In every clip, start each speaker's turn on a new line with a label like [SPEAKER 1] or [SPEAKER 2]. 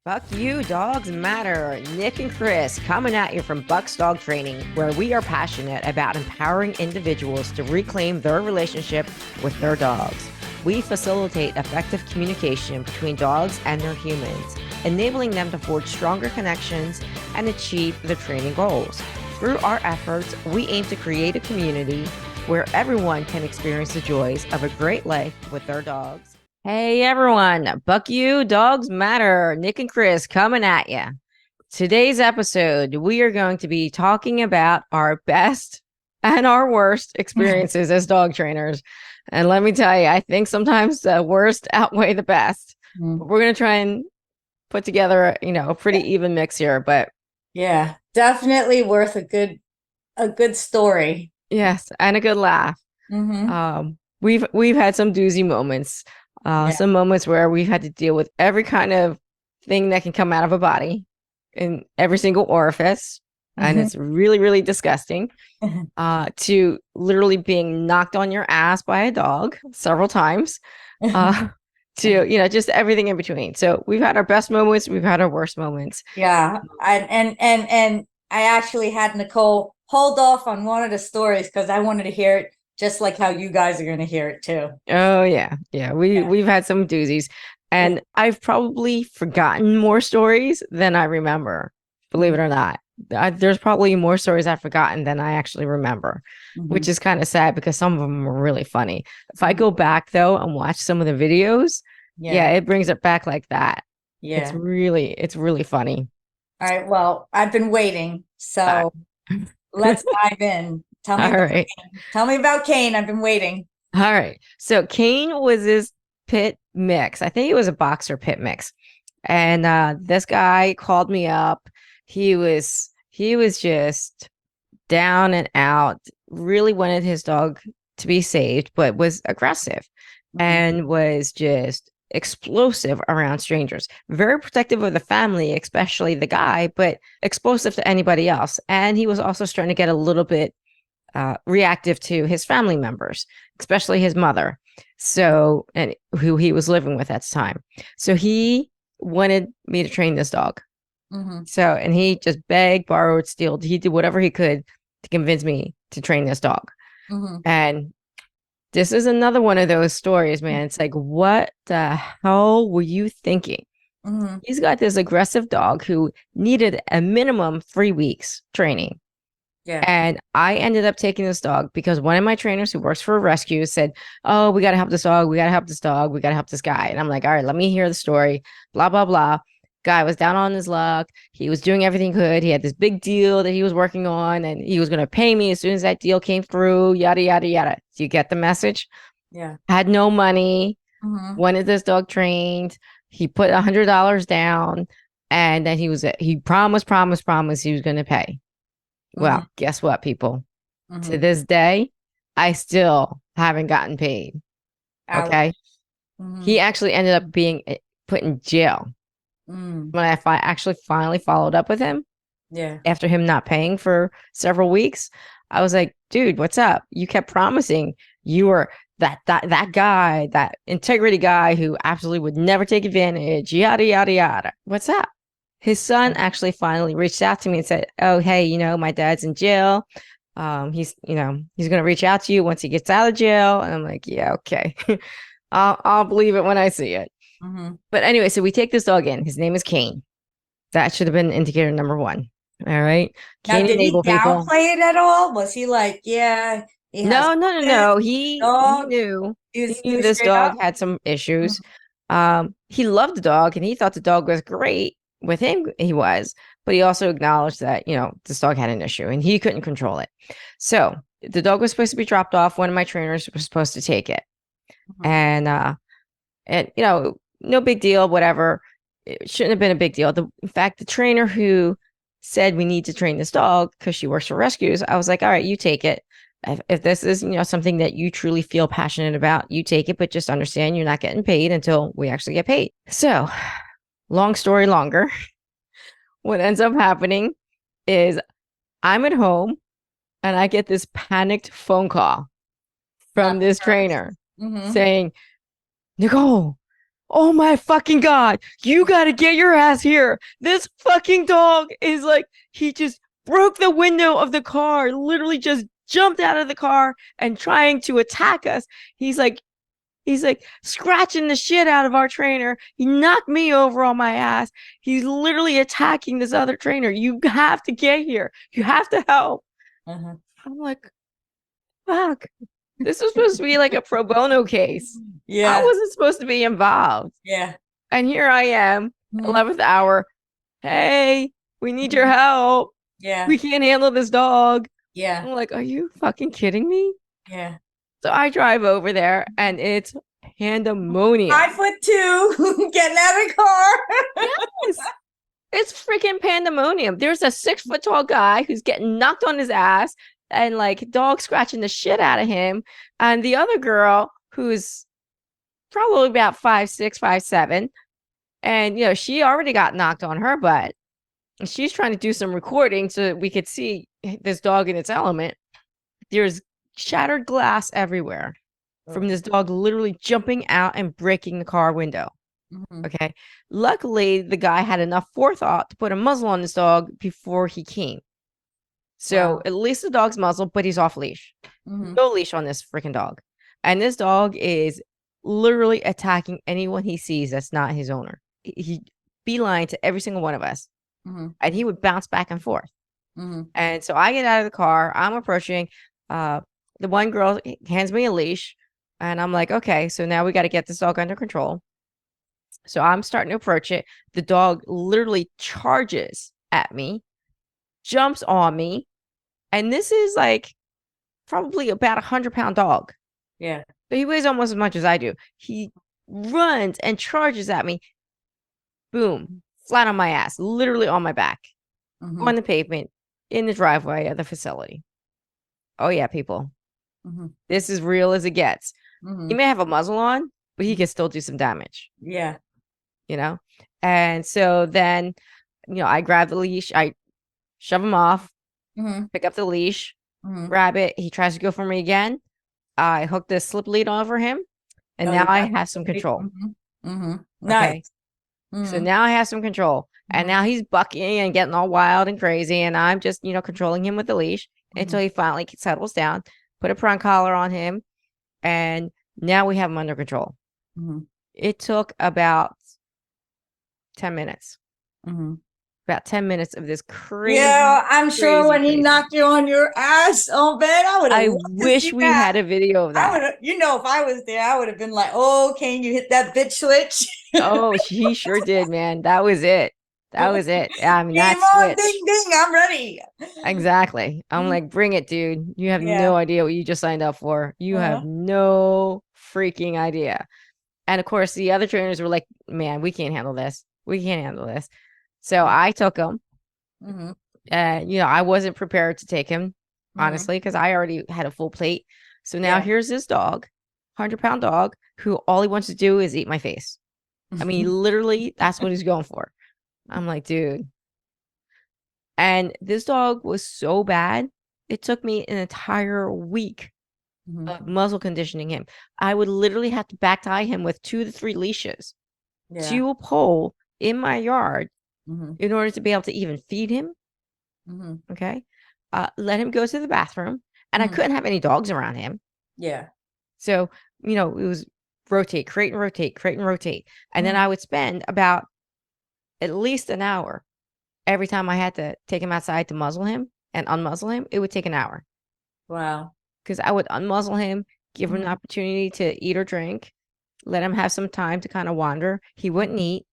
[SPEAKER 1] Fuck you, dogs matter. Nick and Chris coming at you from Bucks Dog Training, where we are passionate about empowering individuals to reclaim their relationship with their dogs. We facilitate effective communication between dogs and their humans, enabling them to forge stronger connections and achieve their training goals. Through our efforts, we aim to create a community where everyone can experience the joys of a great life with their dogs. Hey everyone, Buck You, Dogs Matter. Nick and Chris coming at you. Today's episode, we are going to be talking about our best and our worst experiences as dog trainers. And let me tell you, I think sometimes the worst outweigh the best. But we're going to try and put together, a pretty even mix here. But
[SPEAKER 2] yeah, definitely worth a good story.
[SPEAKER 1] yes, and a good laugh. We've had some doozy moments. Some moments where we've had to deal with every kind of thing that can come out of a body in every single orifice. And it's really, really disgusting to literally being knocked on your ass by a dog several times to, just everything in between. So we've had our best moments. We've had our worst moments.
[SPEAKER 2] Yeah. And I actually had Nicole hold off on one of the stories because I wanted to hear it just like how you guys are going to hear it too.
[SPEAKER 1] Oh yeah. We've had some doozies, and I've probably forgotten more stories than I remember, believe it or not. There's probably more stories I've forgotten than I actually remember, which is kind of sad because some of them are really funny. If I go back though and watch some of the videos, it brings it back like that. It's really funny.
[SPEAKER 2] All right, well, I've been waiting, so let's dive in. Tell me about Kane. I've been waiting.
[SPEAKER 1] All right. So Kane was this pit mix. I think it was a boxer pit mix. And this guy called me up. He was just down and out, really wanted his dog to be saved, but was aggressive and was just explosive around strangers. Very protective of the family, especially the guy, but explosive to anybody else. And he was also starting to get a little bit reactive to his family members, especially his mother. So, and who he was living with at the time. So he wanted me to train this dog. So, and he just begged, borrowed, stealed. He did whatever he could to convince me to train this dog. And this is another one of those stories, man. It's like, what the hell were you thinking? He's got this aggressive dog who needed a minimum 3 weeks training. And I ended up taking this dog because one of my trainers who works for a rescue said, "Oh, we got to help this dog. We got to help this dog. We got to help this guy." And I'm like, "All right, let me hear the story." Blah, blah, blah. Guy was down on his luck. He was doing everything he could. He had this big deal that he was working on, and he was going to pay me as soon as that deal came through, yada, yada, yada. Do you get the message?
[SPEAKER 2] Yeah.
[SPEAKER 1] Had no money, wanted this dog trained. He put $100 down, and then he promised he was going to pay. Well, guess what, people? To this day, I still haven't gotten paid. Okay. He actually ended up being put in jail. When I actually finally followed up with him, after him not paying for several weeks, I was like, "Dude, what's up? You kept promising you were that guy, that integrity guy who absolutely would never take advantage, yada, yada, yada. What's up?" His son actually finally reached out to me and said, "Oh, hey, my dad's in jail. He's going to reach out to you once he gets out of jail." And I'm like, "Yeah, okay." I'll believe it when I see it. But anyway, so we take this dog in. His name is Kane. That should have been indicator number 1. All right.
[SPEAKER 2] Now, did he downplay it at all? Was he like, yeah, he has
[SPEAKER 1] No. He knew this dog had some issues. He loved the dog and he thought the dog was great. With him, he was, but he also acknowledged that, this dog had an issue and he couldn't control it. So the dog was supposed to be dropped off. One of my trainers was supposed to take it. And no big deal, whatever. It shouldn't have been a big deal. In fact, the trainer who said we need to train this dog because she works for rescues, I was like, "All right, you take it. If this is, something that you truly feel passionate about, you take it, but just understand you're not getting paid until we actually get paid." So long story longer, what ends up happening is I'm at home and I get this panicked phone call from this trainer saying, "Nicole, oh my fucking God, you got to get your ass here. This fucking dog is like, he just broke the window of the car, literally just jumped out of the car and trying to attack us. He's like scratching the shit out of our trainer. He knocked me over on my ass. He's literally attacking this other trainer. You have to get here. You have to help.
[SPEAKER 2] Uh-huh.
[SPEAKER 1] I'm like, fuck. This was supposed to be like a pro bono case. I
[SPEAKER 2] Yeah.
[SPEAKER 1] wasn't supposed to be involved.
[SPEAKER 2] Yeah.
[SPEAKER 1] And here I am,
[SPEAKER 2] Mhm.
[SPEAKER 1] 11th hour. Hey, we need your help.
[SPEAKER 2] Yeah.
[SPEAKER 1] We can't handle this dog.
[SPEAKER 2] Yeah.
[SPEAKER 1] I'm like, are you fucking kidding me?
[SPEAKER 2] Yeah.
[SPEAKER 1] So I drive over there and it's pandemonium.
[SPEAKER 2] 5'2", getting out of the car.
[SPEAKER 1] Yes. It's freaking pandemonium. There's a 6 foot tall guy who's getting knocked on his ass and like dog scratching the shit out of him. And the other girl who's probably about 5'6", 5'7". And you know, she already got knocked on her butt. And she's trying to do some recording so we could see this dog in its element. There's shattered glass everywhere from this dog literally jumping out and breaking the car window.
[SPEAKER 2] Mhm.
[SPEAKER 1] Okay. Luckily, the guy had enough forethought to put a muzzle on this dog before he came. So
[SPEAKER 2] Wow.
[SPEAKER 1] at least the dog's muzzled, but he's off leash.
[SPEAKER 2] Mhm.
[SPEAKER 1] No leash on this freaking dog. And this dog is literally attacking anyone he sees that's not his owner. He beeline to every single one of us.
[SPEAKER 2] Mhm.
[SPEAKER 1] And he would bounce back and forth.
[SPEAKER 2] Mhm.
[SPEAKER 1] And so I get out of the car. I'm approaching. The one girl hands me a leash. And I'm like, okay, so now we got to get this dog under control. So I'm starting to approach it. The dog literally charges at me, jumps on me. And this is like probably about 100-pound dog.
[SPEAKER 2] Yeah.
[SPEAKER 1] So he weighs almost as much as I do. He runs and charges at me. Boom, flat on my ass, literally on my back,
[SPEAKER 2] Mhm.
[SPEAKER 1] on the pavement, in the driveway of the facility. Oh, yeah, people.
[SPEAKER 2] Mhm.
[SPEAKER 1] This is real as it gets. He
[SPEAKER 2] Mhm.
[SPEAKER 1] may have a muzzle on, but he can still do some damage,
[SPEAKER 2] Yeah.
[SPEAKER 1] you know? And so then, you know, I grab the leash, I shove him off,
[SPEAKER 2] Mhm.
[SPEAKER 1] pick up the leash,
[SPEAKER 2] Mhm.
[SPEAKER 1] grab it. He tries to go for me again. I hook the slip lead over him, and
[SPEAKER 2] Oh,
[SPEAKER 1] now
[SPEAKER 2] you
[SPEAKER 1] I
[SPEAKER 2] got
[SPEAKER 1] have some control.
[SPEAKER 2] Mhm. Mhm.
[SPEAKER 1] Okay.
[SPEAKER 2] Nice.
[SPEAKER 1] So
[SPEAKER 2] Mhm.
[SPEAKER 1] now I have some control. And
[SPEAKER 2] Mhm.
[SPEAKER 1] now he's bucking and getting all wild and crazy. And I'm just, you know, controlling him with the leash until
[SPEAKER 2] Mhm.
[SPEAKER 1] he finally settles down, put a prong collar on him. And now we have him under control.
[SPEAKER 2] Mhm.
[SPEAKER 1] It took about 10 minutes.
[SPEAKER 2] Mhm.
[SPEAKER 1] About 10 minutes of this crazy,
[SPEAKER 2] Yeah, I'm sure
[SPEAKER 1] crazy,
[SPEAKER 2] when he
[SPEAKER 1] crazy.
[SPEAKER 2] knocked you on your ass, oh man, I would have
[SPEAKER 1] I
[SPEAKER 2] loved to
[SPEAKER 1] wish
[SPEAKER 2] see
[SPEAKER 1] we
[SPEAKER 2] that.
[SPEAKER 1] had a video of
[SPEAKER 2] I
[SPEAKER 1] that.
[SPEAKER 2] would, you know, if I was there, I would have been like, "Oh, can you hit that bitch switch?"
[SPEAKER 1] Oh, he sure did, man. That was it. That was it. I mean,
[SPEAKER 2] Game
[SPEAKER 1] that
[SPEAKER 2] on,
[SPEAKER 1] switch.
[SPEAKER 2] ding ding, I'm ready.
[SPEAKER 1] Exactly. I'm like, bring it, dude. You have
[SPEAKER 2] Yeah.
[SPEAKER 1] no idea what you just signed up for. You have
[SPEAKER 2] Uh-huh.
[SPEAKER 1] no freaking idea. And of course, the other trainers were like, man, we can't handle this. We can't handle this. So I took him.
[SPEAKER 2] Mm-hmm.
[SPEAKER 1] You know, I wasn't prepared to take him,
[SPEAKER 2] Mm-hmm.
[SPEAKER 1] honestly, because I already had a full plate. So now
[SPEAKER 2] Yeah.
[SPEAKER 1] here's this dog, 100-pound dog, who all he wants to do is eat my face. I mean, literally, that's what he's going for. I'm like, dude. And this dog was so bad, it took me an entire week
[SPEAKER 2] Mhm.
[SPEAKER 1] of muzzle conditioning him. I would literally have to back tie him with 2 to 3 leashes
[SPEAKER 2] Yeah.
[SPEAKER 1] to a pole in my yard
[SPEAKER 2] Mhm.
[SPEAKER 1] in order to be able to even feed him.
[SPEAKER 2] Mhm.
[SPEAKER 1] Okay. Let him go to the bathroom. And I
[SPEAKER 2] Mhm.
[SPEAKER 1] couldn't have any dogs around him.
[SPEAKER 2] Yeah.
[SPEAKER 1] So, you know, it was rotate, crate and rotate, crate and rotate. And then
[SPEAKER 2] Mhm.
[SPEAKER 1] I would spend about at least an hour every time I had to take him outside to muzzle him and unmuzzle him. It would take an hour
[SPEAKER 2] Wow.
[SPEAKER 1] because I would unmuzzle him, give him an
[SPEAKER 2] Mhm.
[SPEAKER 1] opportunity to eat or drink, let him have some time to kind of wander. He wouldn't eat.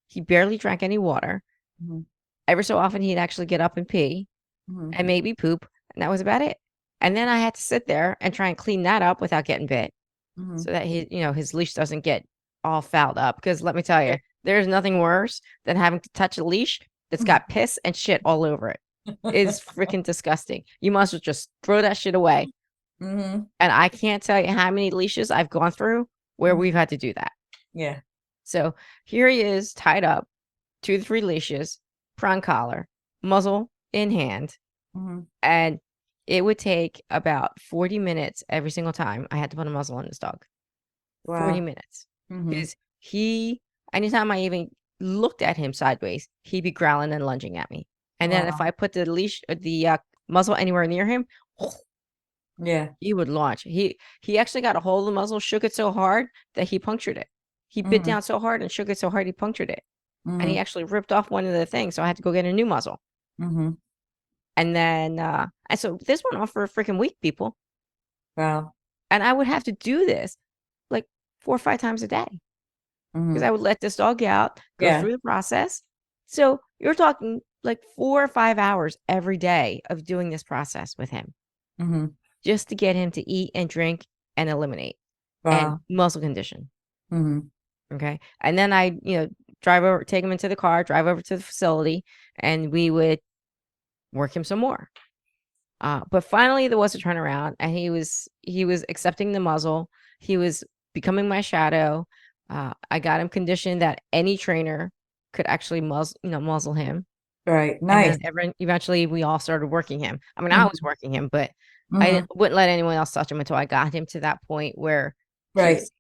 [SPEAKER 1] He barely drank any water.
[SPEAKER 2] Mhm.
[SPEAKER 1] Every so often, he'd actually get up and pee
[SPEAKER 2] Mhm.
[SPEAKER 1] and maybe poop, and that was about it. And then I had to sit there and try and clean that up without getting bit
[SPEAKER 2] Mhm.
[SPEAKER 1] so that his leash doesn't get all fouled up. Because let me tell
[SPEAKER 2] Yeah.
[SPEAKER 1] you, there's nothing worse than having to touch a leash that's got piss and shit all over it. It's freaking disgusting. You must as well just throw that shit away.
[SPEAKER 2] Mhm.
[SPEAKER 1] And I can't tell you how many leashes I've gone through where
[SPEAKER 2] Mhm.
[SPEAKER 1] we've had to do that.
[SPEAKER 2] Yeah.
[SPEAKER 1] So here he is tied up, 2 to 3 leashes, prong collar, muzzle in hand,
[SPEAKER 2] Mhm.
[SPEAKER 1] and it would take about 40 minutes every single time I had to put a muzzle on this dog. 40
[SPEAKER 2] Wow.
[SPEAKER 1] minutes
[SPEAKER 2] Mhm.
[SPEAKER 1] because anytime I even looked at him sideways, he'd be growling and lunging at me. And then if
[SPEAKER 2] Wow.
[SPEAKER 1] I put the leash, the muzzle anywhere near him,
[SPEAKER 2] Yeah.
[SPEAKER 1] he would launch. He actually got a hold of the muzzle, shook it so hard that he punctured it. He bit
[SPEAKER 2] Mm-hmm.
[SPEAKER 1] down so hard and shook it so hard he punctured it. And he
[SPEAKER 2] Mm-hmm.
[SPEAKER 1] actually ripped off one of the things, so I had to go get a new muzzle.
[SPEAKER 2] Mm-hmm.
[SPEAKER 1] And then and so this went on for a freaking week, people.
[SPEAKER 2] Wow.
[SPEAKER 1] And I would have to do this like 4 or 5 times a day because
[SPEAKER 2] Mm-hmm.
[SPEAKER 1] I would let this dog out, go
[SPEAKER 2] Yeah.
[SPEAKER 1] through the process. So you're talking like 4 or 5 hours every day of doing this process with him
[SPEAKER 2] Mm-hmm.
[SPEAKER 1] just to get him to eat and drink and eliminate and
[SPEAKER 2] Wow.
[SPEAKER 1] muscle condition.
[SPEAKER 2] Mm-hmm.
[SPEAKER 1] Okay. And then I, take him into the car, drive over to the facility, and we would work him some more. But finally there was a turnaround and he was accepting the muzzle. He was becoming my shadow. I got him conditioned that any trainer could actually muzzle him.
[SPEAKER 2] Right.
[SPEAKER 1] And
[SPEAKER 2] Nice.
[SPEAKER 1] then eventually we all started working him. I mean, I
[SPEAKER 2] Mm-hmm.
[SPEAKER 1] was working him, but
[SPEAKER 2] Mm-hmm.
[SPEAKER 1] wouldn't let anyone else touch him until I got him to that point where he
[SPEAKER 2] Right.
[SPEAKER 1] was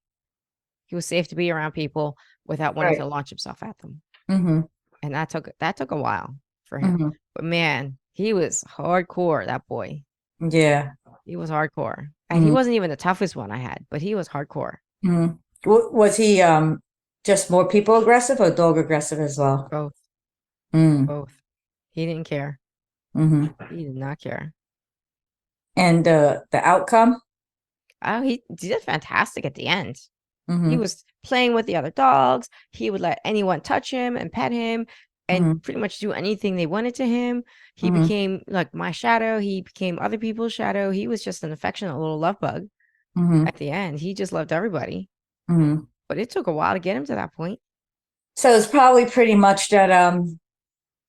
[SPEAKER 1] he was safe to be around people without wanting
[SPEAKER 2] Right.
[SPEAKER 1] to launch himself at them.
[SPEAKER 2] Mm-hmm.
[SPEAKER 1] And that took a while for him.
[SPEAKER 2] Mm-hmm.
[SPEAKER 1] But man, he was hardcore, that boy.
[SPEAKER 2] Yeah.
[SPEAKER 1] He was hardcore. And he
[SPEAKER 2] Mm-hmm.
[SPEAKER 1] wasn't even the toughest one I had, but he was hardcore.
[SPEAKER 2] Mm-hmm. Was he just more people aggressive or dog aggressive as well?
[SPEAKER 1] Both.
[SPEAKER 2] Mm.
[SPEAKER 1] Both. He didn't care.
[SPEAKER 2] Mm-hmm.
[SPEAKER 1] He did not care.
[SPEAKER 2] And the outcome?
[SPEAKER 1] Oh, he did fantastic at the end. He
[SPEAKER 2] Mm-hmm.
[SPEAKER 1] was playing with the other dogs. He would let anyone touch him and pet him and
[SPEAKER 2] Mm-hmm.
[SPEAKER 1] pretty much do anything they wanted to him. He
[SPEAKER 2] Mm-hmm.
[SPEAKER 1] became like my shadow. He became other people's shadow. He was just an affectionate little love bug
[SPEAKER 2] Mm-hmm.
[SPEAKER 1] at the end. He just loved everybody.
[SPEAKER 2] Mm-hmm.
[SPEAKER 1] But it took a while to get him to that point.
[SPEAKER 2] So it's probably pretty much that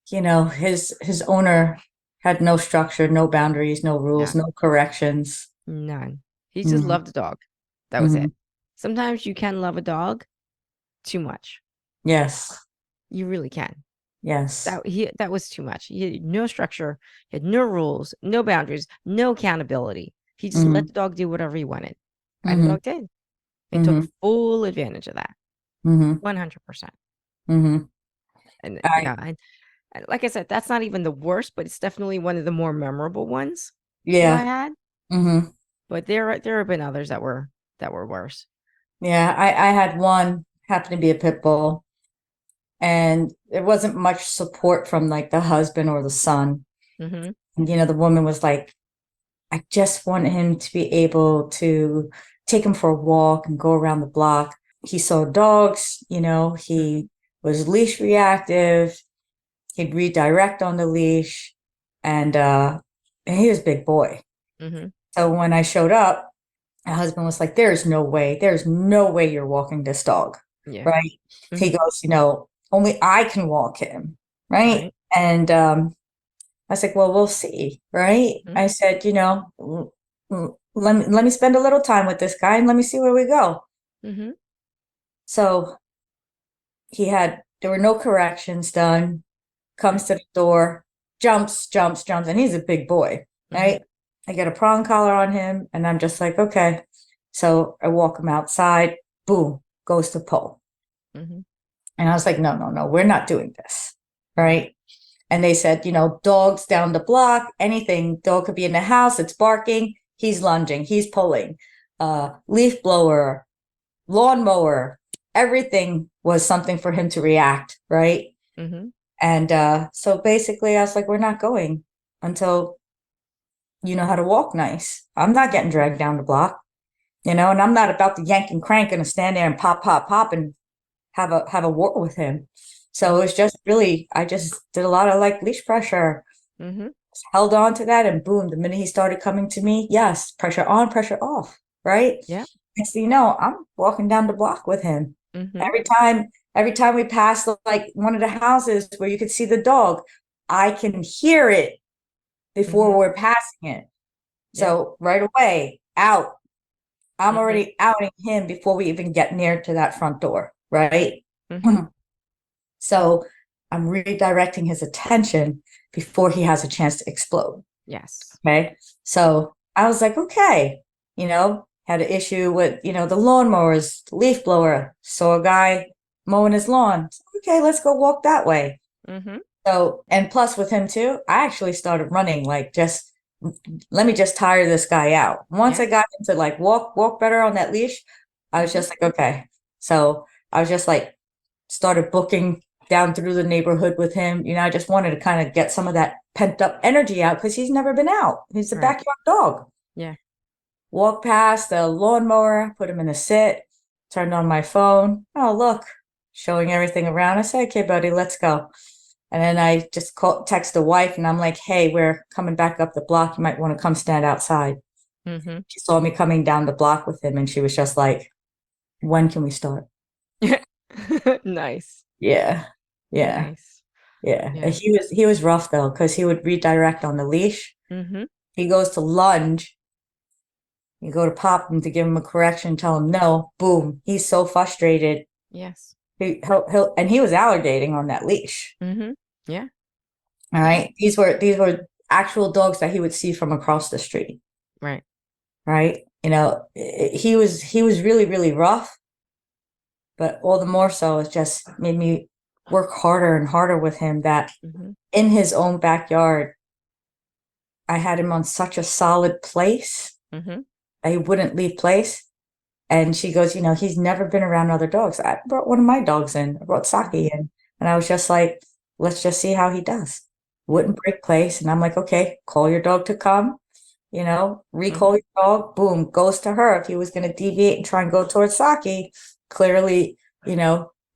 [SPEAKER 2] his owner had no structure, no boundaries, no rules,
[SPEAKER 1] Yeah,
[SPEAKER 2] no corrections.
[SPEAKER 1] none. He just
[SPEAKER 2] Mm-hmm.
[SPEAKER 1] loved the dog. That was
[SPEAKER 2] Mm-hmm.
[SPEAKER 1] it. Sometimes you can love a dog too much.
[SPEAKER 2] Yes.
[SPEAKER 1] You really can.
[SPEAKER 2] Yes.
[SPEAKER 1] That was too much. He had no structure, he had no rules, no boundaries, no accountability. He just
[SPEAKER 2] Mm-hmm.
[SPEAKER 1] let the dog do whatever he wanted. And the
[SPEAKER 2] Mm-hmm.
[SPEAKER 1] dog did. And
[SPEAKER 2] Mm-hmm.
[SPEAKER 1] took full advantage of that.
[SPEAKER 2] Mm-hmm.
[SPEAKER 1] 100%.
[SPEAKER 2] Mm-hmm.
[SPEAKER 1] And
[SPEAKER 2] I
[SPEAKER 1] yeah, and like I said, that's not even the worst, but it's definitely one of the more memorable ones that I
[SPEAKER 2] yeah.
[SPEAKER 1] had.
[SPEAKER 2] Mm-hmm.
[SPEAKER 1] But there have been others that were worse.
[SPEAKER 2] Yeah. I had one happen to be a pit bull, and there wasn't much support from like the husband or the son.
[SPEAKER 1] Mm-hmm.
[SPEAKER 2] And the woman was like, I just want him to be able to take him for a walk and go around the block. He saw dogs, he was leash reactive. He'd redirect on the leash, and he was a big boy.
[SPEAKER 1] Mm-hmm.
[SPEAKER 2] So when I showed up, my husband was like, there's no way you're walking this dog.
[SPEAKER 1] Yeah.
[SPEAKER 2] Right. He
[SPEAKER 1] Mm-hmm.
[SPEAKER 2] goes, only I can walk him. Right.
[SPEAKER 1] Right.
[SPEAKER 2] And I was like, well, we'll see. Right.
[SPEAKER 1] Mm-hmm.
[SPEAKER 2] I said, let me spend a little time with this guy and let me see where we go.
[SPEAKER 1] Mm-hmm.
[SPEAKER 2] So there were no corrections done, comes to the door, jumps, and he's a big boy, right? I get a prong collar on him, and I'm just like, okay. So I walk him outside, boom, goes to pull.
[SPEAKER 1] Mm-hmm.
[SPEAKER 2] And I was like, no, we're not doing this, right? And they said, dogs down the block, anything, dog could be in the house, it's barking, he's lunging, he's pulling, leaf blower, lawnmower, everything was something for him to react, right?
[SPEAKER 1] Mm-hmm.
[SPEAKER 2] And so basically I was like, we're not going until you know how to walk nice. I'm not getting dragged down the block, and I'm not about to yank and crank and stand there and pop, pop, pop and have a war with him. So it's just really, I just did a lot of like leash pressure,
[SPEAKER 1] Mm-hmm.
[SPEAKER 2] held on to that, and boom, the minute he started coming to me, yes, pressure on, pressure off, right?
[SPEAKER 1] Yeah.
[SPEAKER 2] Next thing you know, I'm walking down the block with him.
[SPEAKER 1] Mm-hmm.
[SPEAKER 2] Every time we pass like one of the houses where you could see the dog, I can hear it before
[SPEAKER 1] Mm-hmm.
[SPEAKER 2] we're passing it. So right away, out. I'm
[SPEAKER 1] Mm-hmm.
[SPEAKER 2] already outing him before we even get near to that front door, right?
[SPEAKER 1] Mm-hmm.
[SPEAKER 2] So I'm redirecting his attention before he has a chance to explode.
[SPEAKER 1] Yes.
[SPEAKER 2] Okay. So I was like, okay, had an issue with, the lawnmowers, leaf blower. Saw a guy mowing his lawn. Okay, let's go walk that way.
[SPEAKER 1] Mm-hmm.
[SPEAKER 2] So, and plus with him too, I actually started running, like, just let me just tire this guy out. Once I
[SPEAKER 1] Yeah.
[SPEAKER 2] got into like walk better on that leash, I was just like, okay. So I was just like, started booking down through the neighborhood with him. I just wanted to kind of get some of that pent up energy out because he's never been out. He's a
[SPEAKER 1] Right.
[SPEAKER 2] backyard dog.
[SPEAKER 1] Yeah.
[SPEAKER 2] Walk past the lawnmower, put him in a sit, turned on my phone. Oh, look, showing everything around. I said, okay, buddy, let's go. And then I just text the wife and I'm like, hey, we're coming back up the block. You might want to come stand outside.
[SPEAKER 1] Mm-hmm.
[SPEAKER 2] She saw me coming down the block with him and she was just like, when can we start?
[SPEAKER 1] Nice.
[SPEAKER 2] Yeah. Yeah.
[SPEAKER 1] Nice.
[SPEAKER 2] Yeah.
[SPEAKER 1] Yeah.
[SPEAKER 2] He was rough though, because he would redirect on the leash.
[SPEAKER 1] Mm-hmm.
[SPEAKER 2] He goes to lunge. You go to pop him to give him a correction, tell him no, boom. He's so frustrated.
[SPEAKER 1] Yes.
[SPEAKER 2] And he was alligating on that leash.
[SPEAKER 1] Mm-hmm. Yeah.
[SPEAKER 2] All right. These were actual dogs that he would see from across the street.
[SPEAKER 1] Right.
[SPEAKER 2] Right. He was really, really rough, but all the more so it just made me work harder and harder with him, that
[SPEAKER 1] Mm-hmm.
[SPEAKER 2] in his own backyard, I had him on such a solid place
[SPEAKER 1] Mm-hmm.
[SPEAKER 2] that he wouldn't leave place. And she goes, he's never been around other dogs. I brought one of my dogs in. I brought Saki in. And I was just like, let's just see how he does. Wouldn't break place. And I'm like, okay, call your dog to come, recall your dog, boom, goes to her. If he was going to deviate and try and go towards Saki, clearly,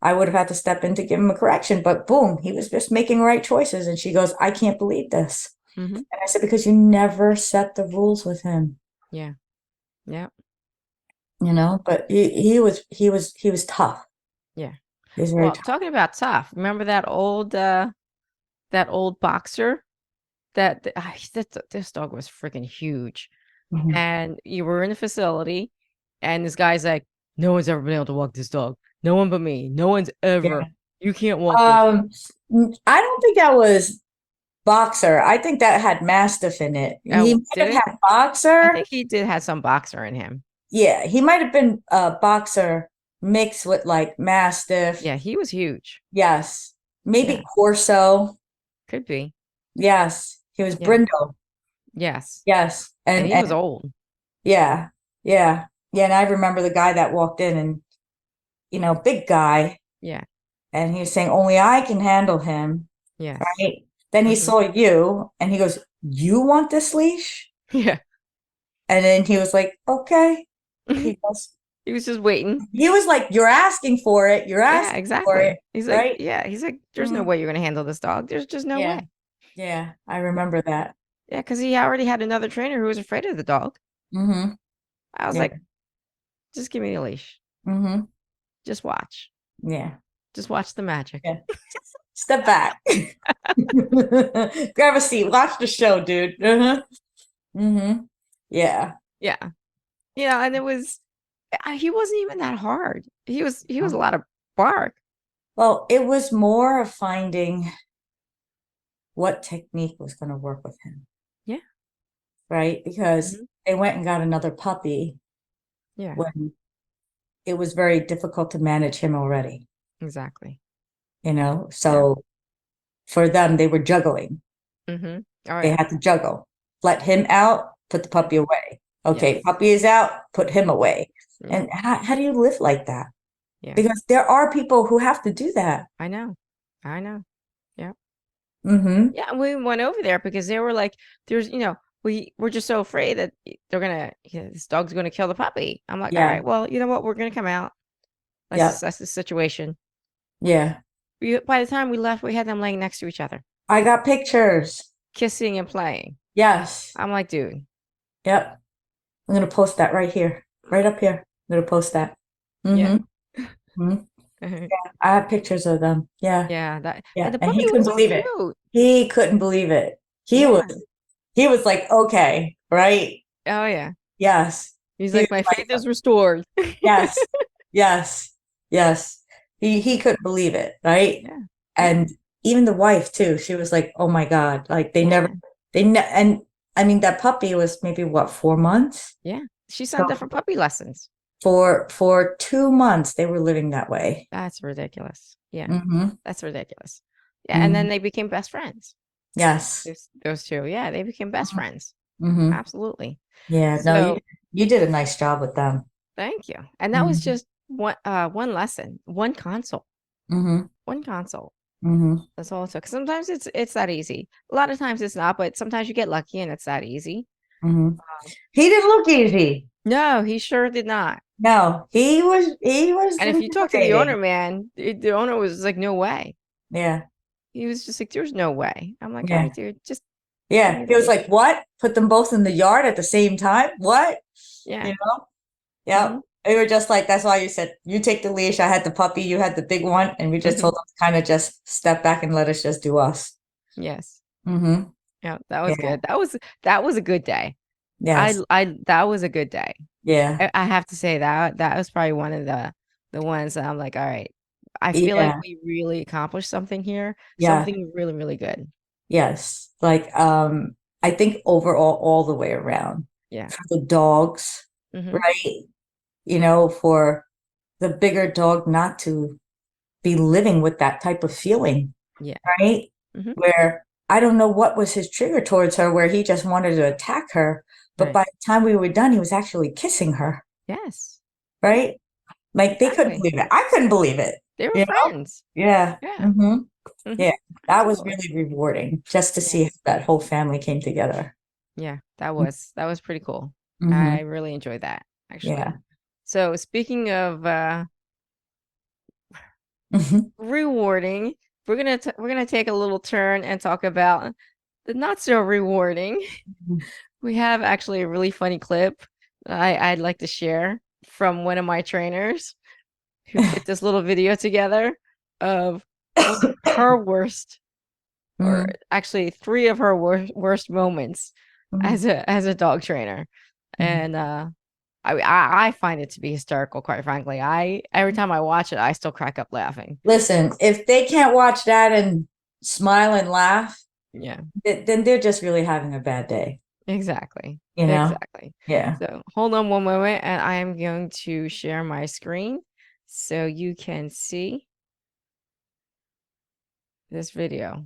[SPEAKER 2] I would have had to step in to give him a correction. But boom, he was just making right choices. And she goes, I can't believe this.
[SPEAKER 1] Mm-hmm.
[SPEAKER 2] And I said, because you never set the rules with him.
[SPEAKER 1] Yeah. Yeah.
[SPEAKER 2] But he was tough.
[SPEAKER 1] Yeah.
[SPEAKER 2] He was very
[SPEAKER 1] Well,
[SPEAKER 2] tough.
[SPEAKER 1] talking about tough, remember that old boxer this dog was freaking huge.
[SPEAKER 2] Mhm.
[SPEAKER 1] And you were in a facility and this guy's like, no one's ever been able to walk this dog. No one but me. No one's ever.
[SPEAKER 2] Yeah.
[SPEAKER 1] You can't walk this.
[SPEAKER 2] I don't think that was boxer. I think that had mastiff in it.
[SPEAKER 1] Oh,
[SPEAKER 2] He might
[SPEAKER 1] did
[SPEAKER 2] have
[SPEAKER 1] it?
[SPEAKER 2] had
[SPEAKER 1] I
[SPEAKER 2] boxer.
[SPEAKER 1] think he did have some boxer in him.
[SPEAKER 2] Yeah, he might have been boxer mixed with like mastiff.
[SPEAKER 1] Yeah, he was huge.
[SPEAKER 2] Yes. Maybe
[SPEAKER 1] Yeah.
[SPEAKER 2] Corso.
[SPEAKER 1] Could be.
[SPEAKER 2] Yes. He was
[SPEAKER 1] Yeah.
[SPEAKER 2] Brindle.
[SPEAKER 1] Yes.
[SPEAKER 2] Yes.
[SPEAKER 1] And he was old.
[SPEAKER 2] Yeah. Yeah. Yeah. And I remember the guy that walked in and, big guy.
[SPEAKER 1] Yeah.
[SPEAKER 2] And he was saying, only I can handle him.
[SPEAKER 1] Yes.
[SPEAKER 2] Right. Then he
[SPEAKER 1] Mhm.
[SPEAKER 2] saw you and he goes, you want this leash?
[SPEAKER 1] Yeah.
[SPEAKER 2] And then he was like, okay. He goes,
[SPEAKER 1] He was just waiting.
[SPEAKER 2] he was like, you're asking for it. You're
[SPEAKER 1] Yeah,
[SPEAKER 2] asking for
[SPEAKER 1] exactly.
[SPEAKER 2] it.
[SPEAKER 1] He's like,
[SPEAKER 2] right?
[SPEAKER 1] yeah. He's like, there's no
[SPEAKER 2] Mhm.
[SPEAKER 1] way you're gonna handle this dog. There's just no
[SPEAKER 2] Yeah.
[SPEAKER 1] way.
[SPEAKER 2] Yeah. I remember that.
[SPEAKER 1] Yeah, because he already had another trainer who was afraid of the dog.
[SPEAKER 2] Mm-hmm.
[SPEAKER 1] I was
[SPEAKER 2] Yeah.
[SPEAKER 1] like, just give me a leash.
[SPEAKER 2] Mm-hmm.
[SPEAKER 1] Just watch.
[SPEAKER 2] Yeah.
[SPEAKER 1] Just watch the magic.
[SPEAKER 2] Yeah. Step back. Grab a seat. Watch the show, dude. Uh-huh. Mm-hmm. Yeah.
[SPEAKER 1] Yeah. And it was he wasn't even that hard. He was a lot of bark.
[SPEAKER 2] Well, it was more of finding what technique was going to work with him.
[SPEAKER 1] Yeah.
[SPEAKER 2] Right? Because
[SPEAKER 1] Mhm.
[SPEAKER 2] they went and got another puppy
[SPEAKER 1] Yeah,
[SPEAKER 2] when it was very difficult to manage him already,
[SPEAKER 1] exactly.
[SPEAKER 2] So for them, they were juggling.
[SPEAKER 1] Mm-hmm. Oh
[SPEAKER 2] They
[SPEAKER 1] yeah.
[SPEAKER 2] had to juggle. Let him out, put the puppy away. Okay,
[SPEAKER 1] Yes.
[SPEAKER 2] puppy is out, put him away.
[SPEAKER 1] Yeah.
[SPEAKER 2] And how do you live like that?
[SPEAKER 1] Yeah.
[SPEAKER 2] Because there are people who have to do that.
[SPEAKER 1] I know.
[SPEAKER 2] Mm-hmm.
[SPEAKER 1] Yeah, and we went over there because they were like, there's, we're just so afraid that they're gonna, this dog's gonna kill the puppy. I'm like, all
[SPEAKER 2] Yeah.
[SPEAKER 1] right, well, you know what? We're gonna come out. Let's
[SPEAKER 2] Yep.
[SPEAKER 1] assess the situation.
[SPEAKER 2] Yeah.
[SPEAKER 1] By the time we left, we had them laying next to each other,
[SPEAKER 2] I got pictures.
[SPEAKER 1] kissing and playing.
[SPEAKER 2] Yes.
[SPEAKER 1] I'm like, dude.
[SPEAKER 2] Yep. I'm going to post that right here, right up here. I'm going to post that.
[SPEAKER 1] Yeah.
[SPEAKER 2] Mhm. I have pictures of them. Yeah.
[SPEAKER 1] Yeah, that.
[SPEAKER 2] Yeah.
[SPEAKER 1] And the
[SPEAKER 2] And he
[SPEAKER 1] puppy
[SPEAKER 2] couldn't
[SPEAKER 1] was so
[SPEAKER 2] believe it.
[SPEAKER 1] cute.
[SPEAKER 2] He couldn't believe it. He
[SPEAKER 1] Yeah.
[SPEAKER 2] was like, okay, right?
[SPEAKER 1] Oh yeah.
[SPEAKER 2] Yes.
[SPEAKER 1] He's
[SPEAKER 2] He
[SPEAKER 1] like,
[SPEAKER 2] was
[SPEAKER 1] my faith is restored.
[SPEAKER 2] Yes. Yes. Yes. He couldn't believe it, right?
[SPEAKER 1] Yeah.
[SPEAKER 2] And even the wife too. She was like, "Oh my God!" Like
[SPEAKER 1] Yeah.
[SPEAKER 2] and I mean that puppy was maybe what, 4 months?
[SPEAKER 1] Yeah. She's
[SPEAKER 2] So
[SPEAKER 1] on different puppy lessons.
[SPEAKER 2] for 2 months they were living that way.
[SPEAKER 1] That's ridiculous. Yeah,
[SPEAKER 2] Mm-hmm.
[SPEAKER 1] that's ridiculous. Yeah, and
[SPEAKER 2] Mm-hmm.
[SPEAKER 1] then they became best friends.
[SPEAKER 2] Yes.
[SPEAKER 1] Those two. Yeah, they became best friends.
[SPEAKER 2] Mm-hmm.
[SPEAKER 1] Absolutely.
[SPEAKER 2] Yeah. No,
[SPEAKER 1] So
[SPEAKER 2] you did a nice job with them.
[SPEAKER 1] thank you. And that was
[SPEAKER 2] Mm-hmm.
[SPEAKER 1] just one lesson, one consult,
[SPEAKER 2] Mm-hmm.
[SPEAKER 1] one consult.
[SPEAKER 2] Mm-hmm.
[SPEAKER 1] That's all it took. Sometimes it's that easy. A lot of times it's not, but sometimes you get lucky and it's that easy.
[SPEAKER 2] Mm-hmm. He didn't look easy.
[SPEAKER 1] No, he sure did not.
[SPEAKER 2] No, he was
[SPEAKER 1] And if you talk to the owner,
[SPEAKER 2] intimidating.
[SPEAKER 1] man, the owner was like, no way.
[SPEAKER 2] Yeah.
[SPEAKER 1] He was just like, there's no way. I'm like, all
[SPEAKER 2] Yeah.
[SPEAKER 1] right, dude, just give
[SPEAKER 2] Yeah.
[SPEAKER 1] me
[SPEAKER 2] He
[SPEAKER 1] the
[SPEAKER 2] was
[SPEAKER 1] leash.
[SPEAKER 2] like, what? Put them both in the yard at the same time? What?
[SPEAKER 1] Yeah.
[SPEAKER 2] You know?
[SPEAKER 1] Hmm.
[SPEAKER 2] Yep. They were just like, that's why you said, you take the leash. I had the puppy, you had the big one. And we just
[SPEAKER 1] Hmm.
[SPEAKER 2] told them to kind of just step back and let us just do us.
[SPEAKER 1] Yes.
[SPEAKER 2] Mm-hmm.
[SPEAKER 1] Yeah, that was
[SPEAKER 2] Yeah.
[SPEAKER 1] good. That was a good day.
[SPEAKER 2] Yes.
[SPEAKER 1] I that was a good day.
[SPEAKER 2] Yeah.
[SPEAKER 1] I have to say that was probably one of the ones that I'm like, all right, I feel like
[SPEAKER 2] Yeah.
[SPEAKER 1] we really accomplished something here,
[SPEAKER 2] Yeah.
[SPEAKER 1] something really, really good.
[SPEAKER 2] Yes. Like, I think overall, all the way around
[SPEAKER 1] Yeah.
[SPEAKER 2] for the dogs,
[SPEAKER 1] Hmm.
[SPEAKER 2] right? For the bigger dog not to be living with that type of feeling,
[SPEAKER 1] Yeah.
[SPEAKER 2] right?
[SPEAKER 1] Hmm.
[SPEAKER 2] Where I don't know what was his trigger towards her, where he just wanted to attack her. But
[SPEAKER 1] Right.
[SPEAKER 2] by the time we were done, he was actually kissing her,
[SPEAKER 1] Yes. Yeah.
[SPEAKER 2] right? Like they couldn't
[SPEAKER 1] Exactly.
[SPEAKER 2] believe it. I couldn't believe it,
[SPEAKER 1] They were
[SPEAKER 2] you know?
[SPEAKER 1] friends.
[SPEAKER 2] Yeah.
[SPEAKER 1] Yeah.
[SPEAKER 2] Hmm.
[SPEAKER 1] Hmm.
[SPEAKER 2] Yeah. That was
[SPEAKER 1] Absolutely.
[SPEAKER 2] really rewarding just to see how
[SPEAKER 1] Yes.
[SPEAKER 2] that whole family came together.
[SPEAKER 1] Yeah. That was pretty cool.
[SPEAKER 2] Mm-hmm.
[SPEAKER 1] I really enjoyed that
[SPEAKER 2] Yeah.
[SPEAKER 1] actually. So speaking of
[SPEAKER 2] Hmm.
[SPEAKER 1] rewarding, we're gonna take a little turn and talk about the not so rewarding. We have actually a really funny clip that I'd like to share from one of my trainers who put this little video together of one of her worst, or
[SPEAKER 2] Hmm.
[SPEAKER 1] actually three of her worst moments
[SPEAKER 2] Hmm.
[SPEAKER 1] as a dog trainer. And I find it to be hysterical, quite frankly. I every time I watch it, I still crack up laughing.
[SPEAKER 2] Listen, if they can't watch that and smile and laugh,
[SPEAKER 1] Yeah,
[SPEAKER 2] then they're just really having a bad day,
[SPEAKER 1] exactly.
[SPEAKER 2] you know?
[SPEAKER 1] Exactly.
[SPEAKER 2] Yeah.
[SPEAKER 1] So hold on one moment and I am going to share my screen so you can see this video.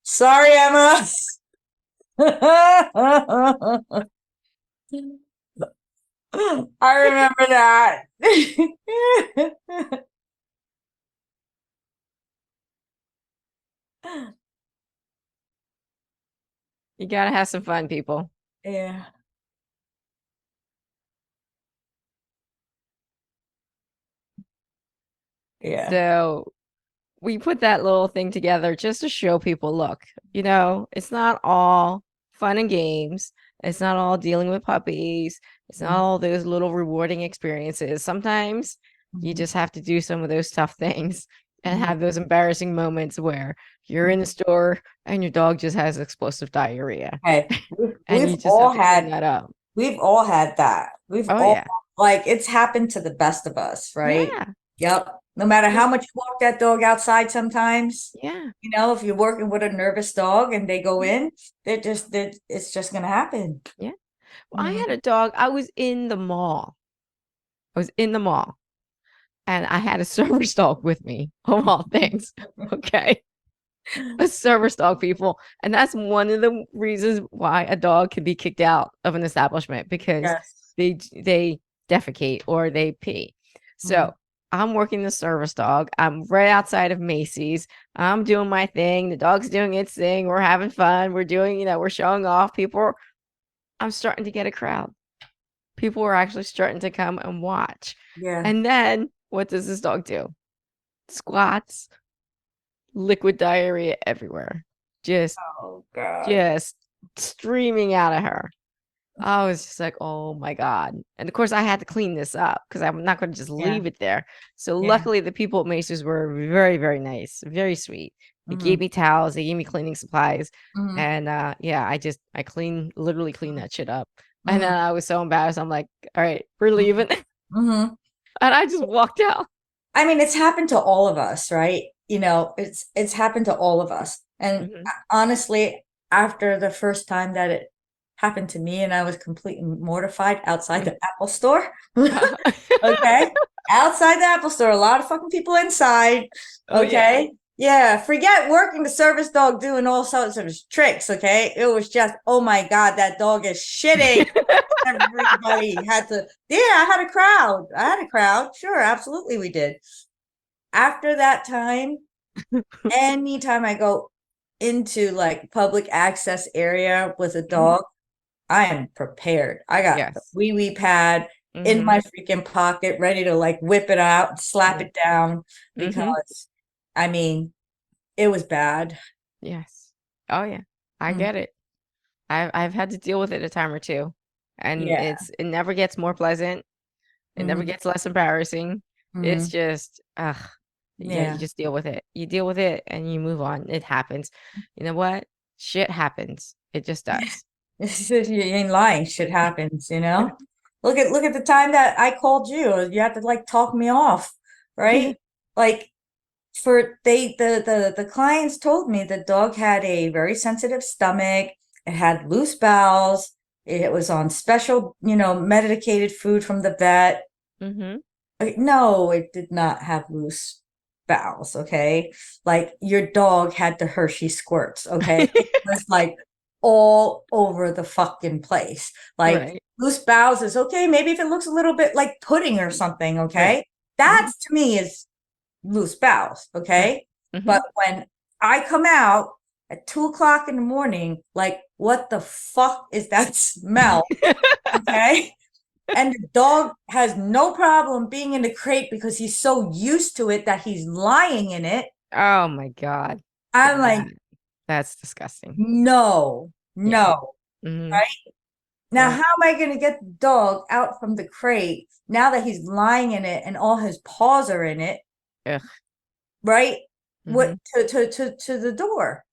[SPEAKER 2] Sorry, Emma. I remember that.
[SPEAKER 1] You gotta have some fun, people.
[SPEAKER 2] Yeah. Yeah.
[SPEAKER 1] So we put that little thing together just to show people, look, it's not all fun and games. It's not all dealing with puppies. It's not all those little rewarding experiences. Sometimes you
[SPEAKER 2] Mhm.
[SPEAKER 1] just have to do some of those tough things and
[SPEAKER 2] Mhm.
[SPEAKER 1] have those embarrassing moments where you're in the store and your dog just has explosive diarrhea
[SPEAKER 2] Hey,
[SPEAKER 1] and you just have to clean that up.
[SPEAKER 2] we've all had that. We've
[SPEAKER 1] Oh
[SPEAKER 2] all
[SPEAKER 1] yeah.
[SPEAKER 2] like it's happened to the best of us, right?
[SPEAKER 1] Yeah.
[SPEAKER 2] Yep. No matter
[SPEAKER 1] Yeah.
[SPEAKER 2] how much you walk that dog outside sometimes,
[SPEAKER 1] Yeah.
[SPEAKER 2] if you're working with a nervous dog and they go in, it's just gonna happen.
[SPEAKER 1] Yeah. Well, I
[SPEAKER 2] Mhm.
[SPEAKER 1] had a dog. I was in the mall. I was in the mall and I had a service dog with me, of all things. Okay. A service dog, people. And that's one of the reasons why a dog can be kicked out of an establishment because
[SPEAKER 2] Yes.
[SPEAKER 1] they defecate or they pee.
[SPEAKER 2] Mhm.
[SPEAKER 1] So I'm working the service dog. I'm right outside of Macy's. I'm doing my thing. The dog's doing its thing. We're having fun. We're doing, we're showing off. I'm starting to get a crowd. People were actually starting to come and watch.
[SPEAKER 2] Yeah.
[SPEAKER 1] And then what does this dog do? Squats, liquid diarrhea everywhere. Just
[SPEAKER 2] Oh God.
[SPEAKER 1] just streaming out of her. I was just like, oh my God. And of course, I had to clean this up because I'm not going to just
[SPEAKER 2] Yeah.
[SPEAKER 1] leave it there. So
[SPEAKER 2] Yeah.
[SPEAKER 1] luckily, the people at Macy's were very, very nice, very sweet. They gave
[SPEAKER 2] Hmm.
[SPEAKER 1] me towels, they gave me cleaning supplies.
[SPEAKER 2] Hmm.
[SPEAKER 1] And yeah, I literally cleaned that shit up. And
[SPEAKER 2] Hmm.
[SPEAKER 1] then I was so embarrassed. I'm like, all right, we're leaving.
[SPEAKER 2] Hmm.
[SPEAKER 1] And I just walked out.
[SPEAKER 2] I mean, it's happened to all of us, right? It's happened to all of us. And
[SPEAKER 1] Mhm.
[SPEAKER 2] honestly, after the first time that it happened to me, and I was completely mortified outside the Apple store. Okay. Outside the Apple store, a lot of fucking people inside.
[SPEAKER 1] Oh, yeah.
[SPEAKER 2] Okay. Yeah. Forget working the service dog doing all sorts of tricks. Okay. It was just, oh my God, that dog is shitting. Everybody had to, yeah, I had a crowd. I had a crowd. Sure. Absolutely. We did. After that time, anytime I go into like public access area with a
[SPEAKER 1] Mhm.
[SPEAKER 2] dog, I am prepared. I got the
[SPEAKER 1] Yes.
[SPEAKER 2] wee wee pad in
[SPEAKER 1] Mhm.
[SPEAKER 2] my freaking pocket, ready to like whip it out, slap
[SPEAKER 1] Mm.
[SPEAKER 2] it down
[SPEAKER 1] Mhm.
[SPEAKER 2] because I mean, it was bad.
[SPEAKER 1] Yes. Oh, yeah. I
[SPEAKER 2] Mm,
[SPEAKER 1] get it. I've had to deal with it a time or two, and
[SPEAKER 2] yeah.
[SPEAKER 1] it never gets more pleasant. It never
[SPEAKER 2] Mm,
[SPEAKER 1] gets less embarrassing. It's
[SPEAKER 2] mm,
[SPEAKER 1] just, ugh, yeah, you
[SPEAKER 2] yeah.
[SPEAKER 1] just deal with it. You deal with it and you move on. It happens. You know what? Shit happens. It just does.
[SPEAKER 2] You ain't lying. Shit happens, you know? Look at the time that I called you. You had to like talk me off, right? Like for the clients told me the dog had a very sensitive stomach. It had loose bowels. It was on special, medicated food from the vet.
[SPEAKER 1] Mhm.
[SPEAKER 2] No, it did not have loose bowels. Okay, like your dog had the Hershey squirts. Okay, it was like all over the fucking place. Like
[SPEAKER 1] Right.
[SPEAKER 2] loose bowels is okay. Maybe if it looks a little bit like pudding or something.
[SPEAKER 1] Right.
[SPEAKER 2] Okay,
[SPEAKER 1] Mhm.
[SPEAKER 2] that's to me is loose bowels,
[SPEAKER 1] Right.
[SPEAKER 2] okay? But
[SPEAKER 1] Mhm.
[SPEAKER 2] when I come out at 2 o'clock in the morning, like, what the fuck is that smell? Okay. And the dog has no problem being in the crate because he's so used to it that he's lying in it.
[SPEAKER 1] Oh my God.
[SPEAKER 2] I'm like,
[SPEAKER 1] That that's disgusting.
[SPEAKER 2] no,
[SPEAKER 1] Yeah.
[SPEAKER 2] no.
[SPEAKER 1] Mhm.
[SPEAKER 2] Right now,
[SPEAKER 1] Yeah.
[SPEAKER 2] how am I going to get the dog out from the crate now that he's lying in it and all his paws are in it?
[SPEAKER 1] Ugh.
[SPEAKER 2] Right? What
[SPEAKER 1] Mhm.
[SPEAKER 2] to the door?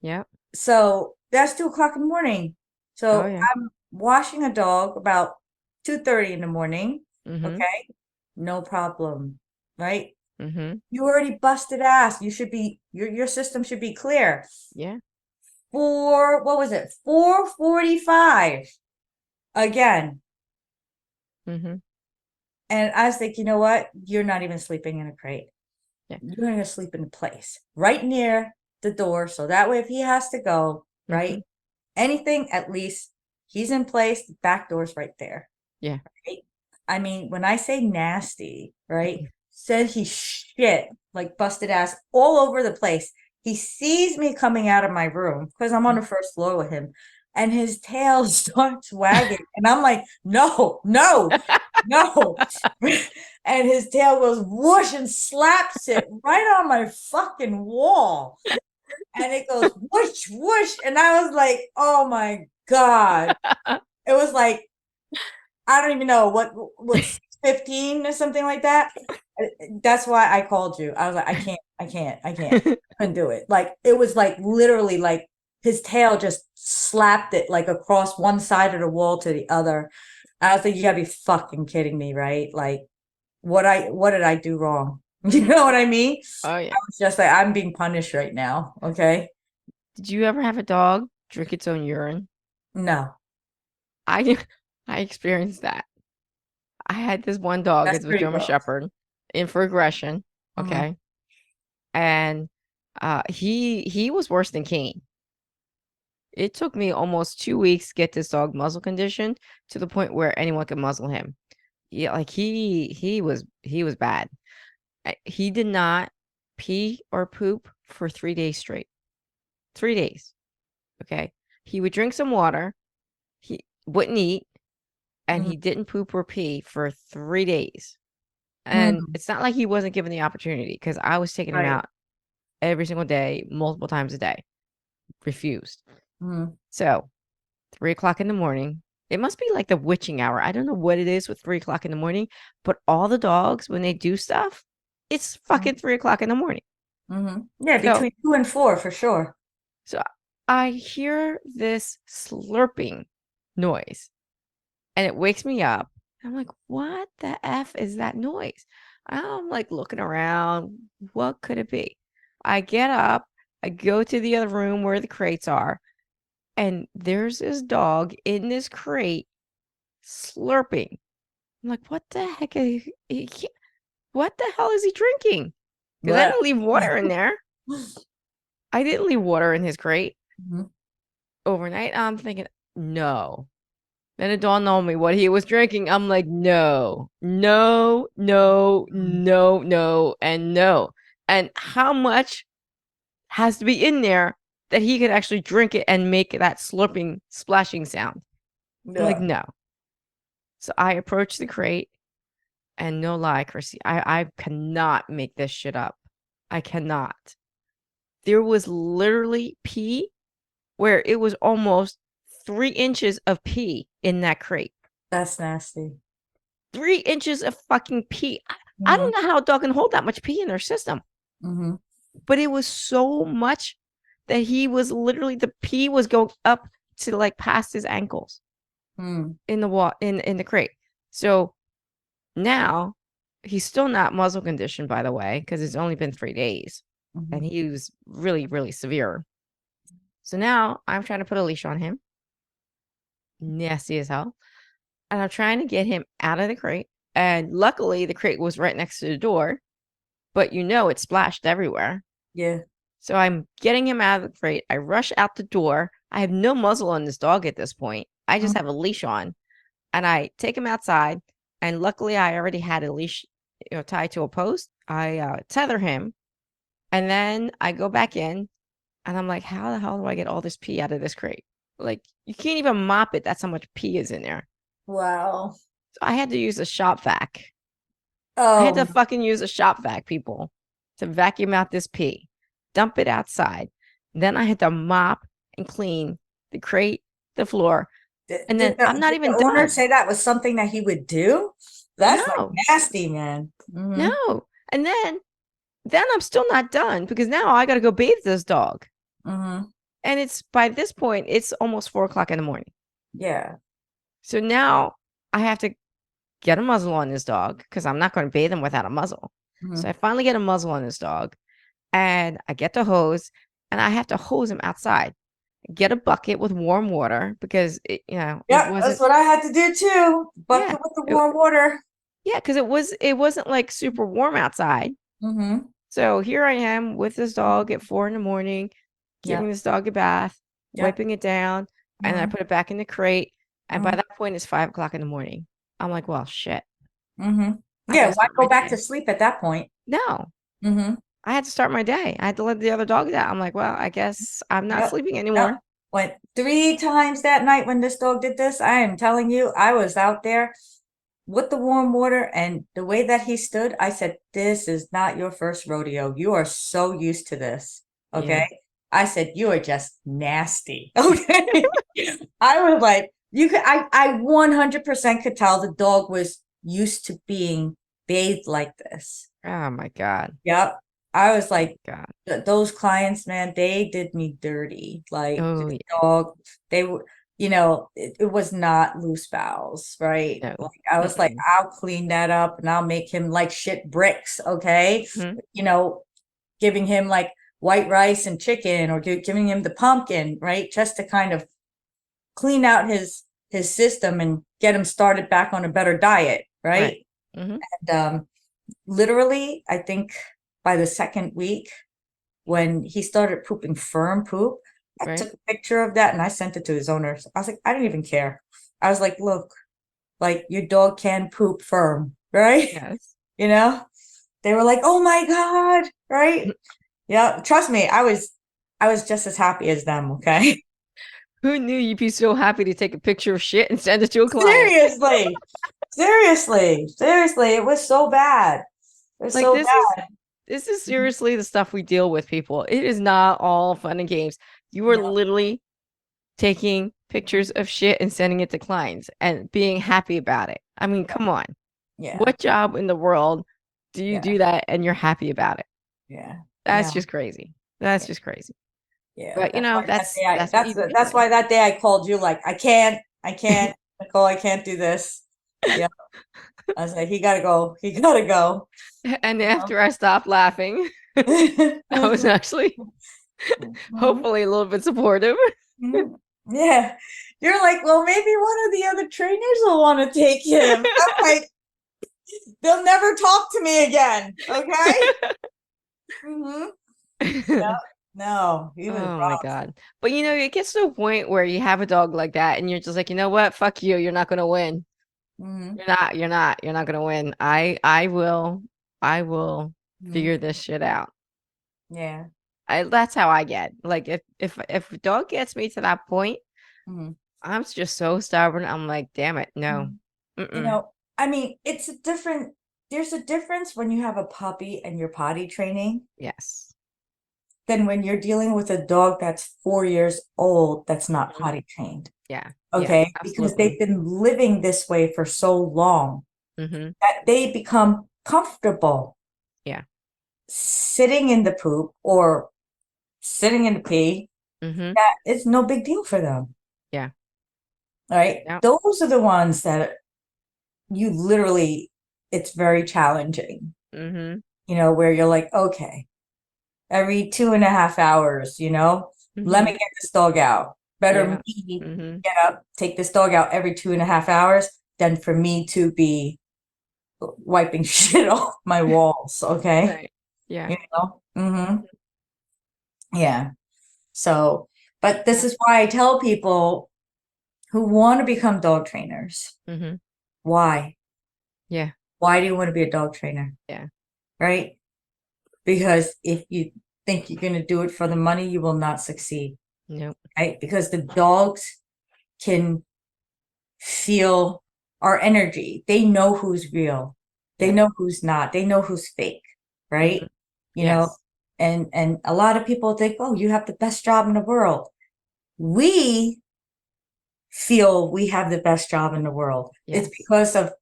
[SPEAKER 1] Yep.
[SPEAKER 2] So that's 2 o'clock in the morning.
[SPEAKER 1] Oh,
[SPEAKER 2] So
[SPEAKER 1] yeah.
[SPEAKER 2] I'm washing a dog about 2:30 in the morning.
[SPEAKER 1] Mhm.
[SPEAKER 2] Okay. No problem. Right?
[SPEAKER 1] Mhm.
[SPEAKER 2] You already busted ass. You should be your system should be clear.
[SPEAKER 1] Yeah.
[SPEAKER 2] What was it? 4:45 again.
[SPEAKER 1] Mhm.
[SPEAKER 2] And I was like, you know what? You're not even sleeping in a crate.
[SPEAKER 1] Yeah.
[SPEAKER 2] You're gonna sleep in a place right near the door. So that way if he has to go, right?
[SPEAKER 1] Mhm.
[SPEAKER 2] Anything, at least he's in place, the back door's right there,
[SPEAKER 1] Yeah.
[SPEAKER 2] right? I mean, when I say nasty, right? Said he shit like busted ass all over the place. He sees me coming out of my room because I'm on the first floor with him, and his tail starts wagging. And I'm like, no, no, no. And his tail goes whoosh and slaps it right on my fucking wall. And it goes whoosh, whoosh. And I was like, oh my God. It was like, I don't even know what's 15 or something like that. That's why I called you. I was like, I can't. I couldn't do it. Like it was like literally like his tail just slapped it like across one side of the wall to the other. I was like, you gotta be fucking kidding me, right? Like what did I do wrong? You
[SPEAKER 1] Mhm.
[SPEAKER 2] know what I mean?
[SPEAKER 1] Oh, yeah.
[SPEAKER 2] I was just like, I'm being punished right now. Okay.
[SPEAKER 1] Did you ever have a dog drink its own urine?
[SPEAKER 2] No,
[SPEAKER 1] I I experienced that. I had this one dog,
[SPEAKER 2] that's
[SPEAKER 1] it was a
[SPEAKER 2] pretty
[SPEAKER 1] German
[SPEAKER 2] gross.
[SPEAKER 1] Shepherd, in for aggression,
[SPEAKER 2] Mhm.
[SPEAKER 1] okay? And, he was worse than Kane. It took me almost 2 weeks to get this dog muzzle conditioned to the point where anyone could muzzle him. Yeah, like, he was bad. He did not pee or poop for 3 days straight. 3 days, okay? He would drink some water, he wouldn't eat, and
[SPEAKER 2] Mhm.
[SPEAKER 1] he didn't poop or pee for 3 days. And
[SPEAKER 2] Mhm.
[SPEAKER 1] it's not like he wasn't given the opportunity because I was taking him
[SPEAKER 2] Right.
[SPEAKER 1] out every single day, multiple times a day. Refused.
[SPEAKER 2] Mhm.
[SPEAKER 1] So 3 o'clock in the morning, it must be like the witching hour. I don't know what it is with 3 o'clock in the morning, but all the dogs, when they do stuff, it's fucking 3 o'clock in the morning.
[SPEAKER 2] Yeah,
[SPEAKER 1] So,
[SPEAKER 2] between 2 and 4 for sure.
[SPEAKER 1] so I hear this slurping noise and it wakes me up. I'm like, what the F is that noise? I'm like looking around. What could it be? I get up, I go to the other room where the crates are, and there's this dog in this crate slurping. I'm like, what the heck? What the hell is he drinking? Because I
[SPEAKER 2] But
[SPEAKER 1] didn't leave water in there. I didn't leave water in his crate
[SPEAKER 2] Mhm.
[SPEAKER 1] overnight. I'm thinking, no. Then it dawned on me what he was drinking. I'm like, no, no, no, no, no, and no. And how much has to be in there that he could actually drink it and make that slurping, splashing sound? I'm like,
[SPEAKER 2] Yeah.
[SPEAKER 1] no. So I approached the crate, and no lie, Chrissy, I cannot make this shit up. I cannot. There was literally pee where it was almost 3 inches of pee in that crate.
[SPEAKER 2] That's nasty.
[SPEAKER 1] 3 inches of fucking pee. I
[SPEAKER 2] hmm
[SPEAKER 1] don't know how a dog can hold that much pee in their system,
[SPEAKER 2] hmm
[SPEAKER 1] but it was so much that he was literally the pee was going up to like past his ankles
[SPEAKER 2] Mm.
[SPEAKER 1] in the crate. So now he's still not muzzle conditioned, by the way, because it's only been 3 days
[SPEAKER 2] hmm
[SPEAKER 1] and he was really, really severe. So now I'm trying to put a leash on him, nasty as hell, and I'm trying to get him out of the crate. And luckily, the crate was right next to the door, but it splashed everywhere.
[SPEAKER 2] Yeah.
[SPEAKER 1] So I'm getting him out of the crate. I rush out the door. I have no muzzle on this dog at this point. I just
[SPEAKER 2] Mhm.
[SPEAKER 1] have a leash on, and I take him outside. And luckily, I already had a leash, tied to a post. I tether him, and then I go back in, and I'm like, how the hell do I get all this pee out of this crate? Like, you can't even mop it. That's how much pee is in there.
[SPEAKER 2] Wow.
[SPEAKER 1] So I had to use a shop vac. I had to
[SPEAKER 2] Oh,
[SPEAKER 1] fucking use a shop vac, people, to vacuum out this pee, dump it outside. Then I had to mop and clean the crate, the floor, and then I'm not
[SPEAKER 2] did the
[SPEAKER 1] even
[SPEAKER 2] owner
[SPEAKER 1] done.
[SPEAKER 2] say that was something that he would do? That's like
[SPEAKER 1] No,
[SPEAKER 2] nasty, man.
[SPEAKER 1] no. And then I'm still not done because now I got to go bathe this dog.
[SPEAKER 2] hmm
[SPEAKER 1] And it's by this point, it's almost 4 o'clock in the morning.
[SPEAKER 2] Yeah.
[SPEAKER 1] So now I have to get a muzzle on this dog because I'm not going to bathe him without a muzzle. So
[SPEAKER 2] hmm
[SPEAKER 1] I finally get a muzzle on this dog and I get the hose and I have to hose him outside. Get a bucket with warm water because it
[SPEAKER 2] Yep, that's
[SPEAKER 1] wasn't.
[SPEAKER 2] what I had to do too.
[SPEAKER 1] Yeah,
[SPEAKER 2] Bucket with the warm water.
[SPEAKER 1] yeah, because it wasn't like super warm outside.
[SPEAKER 2] hmm
[SPEAKER 1] So here I am with this dog at 4 in the morning, giving
[SPEAKER 2] Yep.
[SPEAKER 1] this dog a bath,
[SPEAKER 2] Yep.
[SPEAKER 1] wiping it down, and I
[SPEAKER 2] hmm
[SPEAKER 1] put it back in the crate. And by
[SPEAKER 2] hmm
[SPEAKER 1] that point, it's 5 o'clock in the morning. I'm like, well, shit.
[SPEAKER 2] hmm
[SPEAKER 1] I
[SPEAKER 2] Yeah.
[SPEAKER 1] gotta
[SPEAKER 2] Why
[SPEAKER 1] start
[SPEAKER 2] go
[SPEAKER 1] my
[SPEAKER 2] back to
[SPEAKER 1] day.
[SPEAKER 2] sleep at that point?
[SPEAKER 1] No,
[SPEAKER 2] hmm
[SPEAKER 1] I had to start my day. I had to let the other dogs out. I'm like, well, I guess I'm not
[SPEAKER 2] Yep.
[SPEAKER 1] sleeping
[SPEAKER 2] Yep.
[SPEAKER 1] anymore.
[SPEAKER 2] Went 3 times that night when this dog did this. I am telling you, I was out there with the warm water and the way that he stood. I said, this is not your first rodeo. You are so used to this.
[SPEAKER 1] Yeah.
[SPEAKER 2] Okay. I said, you are just nasty. Okay. I was like, I 100% could tell the dog was used to being bathed like this.
[SPEAKER 1] Oh my God.
[SPEAKER 2] Yep. I was
[SPEAKER 1] Oh my
[SPEAKER 2] like,
[SPEAKER 1] God.
[SPEAKER 2] those clients, man, they did me dirty. Like
[SPEAKER 1] Oh
[SPEAKER 2] this
[SPEAKER 1] yeah.
[SPEAKER 2] dog, they were, it was not loose bowels, right?
[SPEAKER 1] No.
[SPEAKER 2] Like I was like,
[SPEAKER 1] Mm-mm.
[SPEAKER 2] I'll clean that up and I'll make him like shit bricks, okay?
[SPEAKER 1] Mhm.
[SPEAKER 2] You know, giving him like white rice and chicken or giving him the pumpkin, right? Just to kind of clean out his system and get him started back on a better diet,
[SPEAKER 1] Right.
[SPEAKER 2] right?
[SPEAKER 1] Hmm.
[SPEAKER 2] And literally, I think by the second week, when he started pooping firm poop, I
[SPEAKER 1] Right.
[SPEAKER 2] took a picture of that and I sent it to his owners. I was like, I didn't even care. I was like, look, like your dog can poop firm, right?
[SPEAKER 1] Yes.
[SPEAKER 2] You know? They were like, oh my God, right? Yeah, trust me, I was just as happy as them, okay?
[SPEAKER 1] Who knew you'd be so happy to take a picture of shit and send it to a client?
[SPEAKER 2] Seriously. Seriously, it was so bad. It was
[SPEAKER 1] Like
[SPEAKER 2] so
[SPEAKER 1] this
[SPEAKER 2] bad.
[SPEAKER 1] is seriously the stuff we deal with, people. It is not all fun and games. You are
[SPEAKER 2] No.
[SPEAKER 1] literally taking pictures of shit and sending it to clients and being happy about it. I mean, come on.
[SPEAKER 2] Yeah.
[SPEAKER 1] What job in the world do you
[SPEAKER 2] Yeah.
[SPEAKER 1] do that and you're happy about it?
[SPEAKER 2] Yeah.
[SPEAKER 1] That's
[SPEAKER 2] No.
[SPEAKER 1] just crazy. That's
[SPEAKER 2] Yeah.
[SPEAKER 1] just crazy.
[SPEAKER 2] Yeah.
[SPEAKER 1] But you
[SPEAKER 2] That's
[SPEAKER 1] know,
[SPEAKER 2] why that day
[SPEAKER 1] that's what you do.
[SPEAKER 2] that's why that day I called you like, I can't, Nicole, I can't do this. Yeah. I was like, he gotta go. He gotta go.
[SPEAKER 1] And
[SPEAKER 2] You
[SPEAKER 1] after I stopped laughing, I was
[SPEAKER 2] know?
[SPEAKER 1] actually
[SPEAKER 2] Mhm.
[SPEAKER 1] hopefully a little bit supportive.
[SPEAKER 2] Mhm. Yeah. You're like, well, maybe one of the other trainers will want to take him. I'm like, they'll never talk to me again. Okay. Hmm. Yeah. No, he was
[SPEAKER 1] Oh my
[SPEAKER 2] rough.
[SPEAKER 1] God. But you know, it gets to a point where you have a dog like that and you're just like, you know what? Fuck you. You're not gonna win.
[SPEAKER 2] Hmm.
[SPEAKER 1] You're not gonna win. I will
[SPEAKER 2] Hmm.
[SPEAKER 1] figure this shit out.
[SPEAKER 2] Yeah.
[SPEAKER 1] That's how I get. Like if a dog gets me to that point,
[SPEAKER 2] Hmm.
[SPEAKER 1] I'm just so stubborn. I'm like, damn it, no.
[SPEAKER 2] You
[SPEAKER 1] Mm-mm.
[SPEAKER 2] know, I mean, there's a difference when you have a puppy and you're potty training
[SPEAKER 1] Yes.
[SPEAKER 2] than when you're dealing with a dog that's 4 years old that's not
[SPEAKER 1] Mhm.
[SPEAKER 2] potty trained.
[SPEAKER 1] Yeah. Yeah,
[SPEAKER 2] Okay. Because
[SPEAKER 1] absolutely.
[SPEAKER 2] they've been living this way for so long
[SPEAKER 1] Mm-hmm.
[SPEAKER 2] that they become comfortable
[SPEAKER 1] Yeah.
[SPEAKER 2] sitting in the poop or sitting in the pee.
[SPEAKER 1] Mm-hmm.
[SPEAKER 2] That it's no big deal for them.
[SPEAKER 1] Yeah.
[SPEAKER 2] Right.
[SPEAKER 1] Yeah.
[SPEAKER 2] Those are the ones that you literally, it's very challenging,
[SPEAKER 1] Mm-hmm.
[SPEAKER 2] where you're like, okay, every 2.5 hours, let me
[SPEAKER 1] Mm-hmm.
[SPEAKER 2] get this dog out. Better
[SPEAKER 1] Yeah.
[SPEAKER 2] me
[SPEAKER 1] Mm-hmm.
[SPEAKER 2] get up, take this dog out every 2.5 hours than for me to be wiping shit off my walls. Okay.
[SPEAKER 1] Right. Yeah.
[SPEAKER 2] You know? Hmm. Yeah. So, but this
[SPEAKER 1] Yeah.
[SPEAKER 2] is why I tell people who want to become dog trainers,
[SPEAKER 1] Mm-hmm.
[SPEAKER 2] why?
[SPEAKER 1] Yeah.
[SPEAKER 2] Why do you want to be a dog trainer?
[SPEAKER 1] Yeah.
[SPEAKER 2] Right? Because if you think you're going to do it for the money, you will not succeed.
[SPEAKER 1] Nope.
[SPEAKER 2] Right? Because the dogs can feel our energy. They know who's real. They
[SPEAKER 1] Yeah.
[SPEAKER 2] know who's not. They know who's fake.
[SPEAKER 1] Mm-hmm.
[SPEAKER 2] Right? You know,
[SPEAKER 1] Yes.
[SPEAKER 2] and a lot of people think, oh, you have the best job in the world. We feel we have the best job in the world. It's
[SPEAKER 1] Yes.
[SPEAKER 2] because of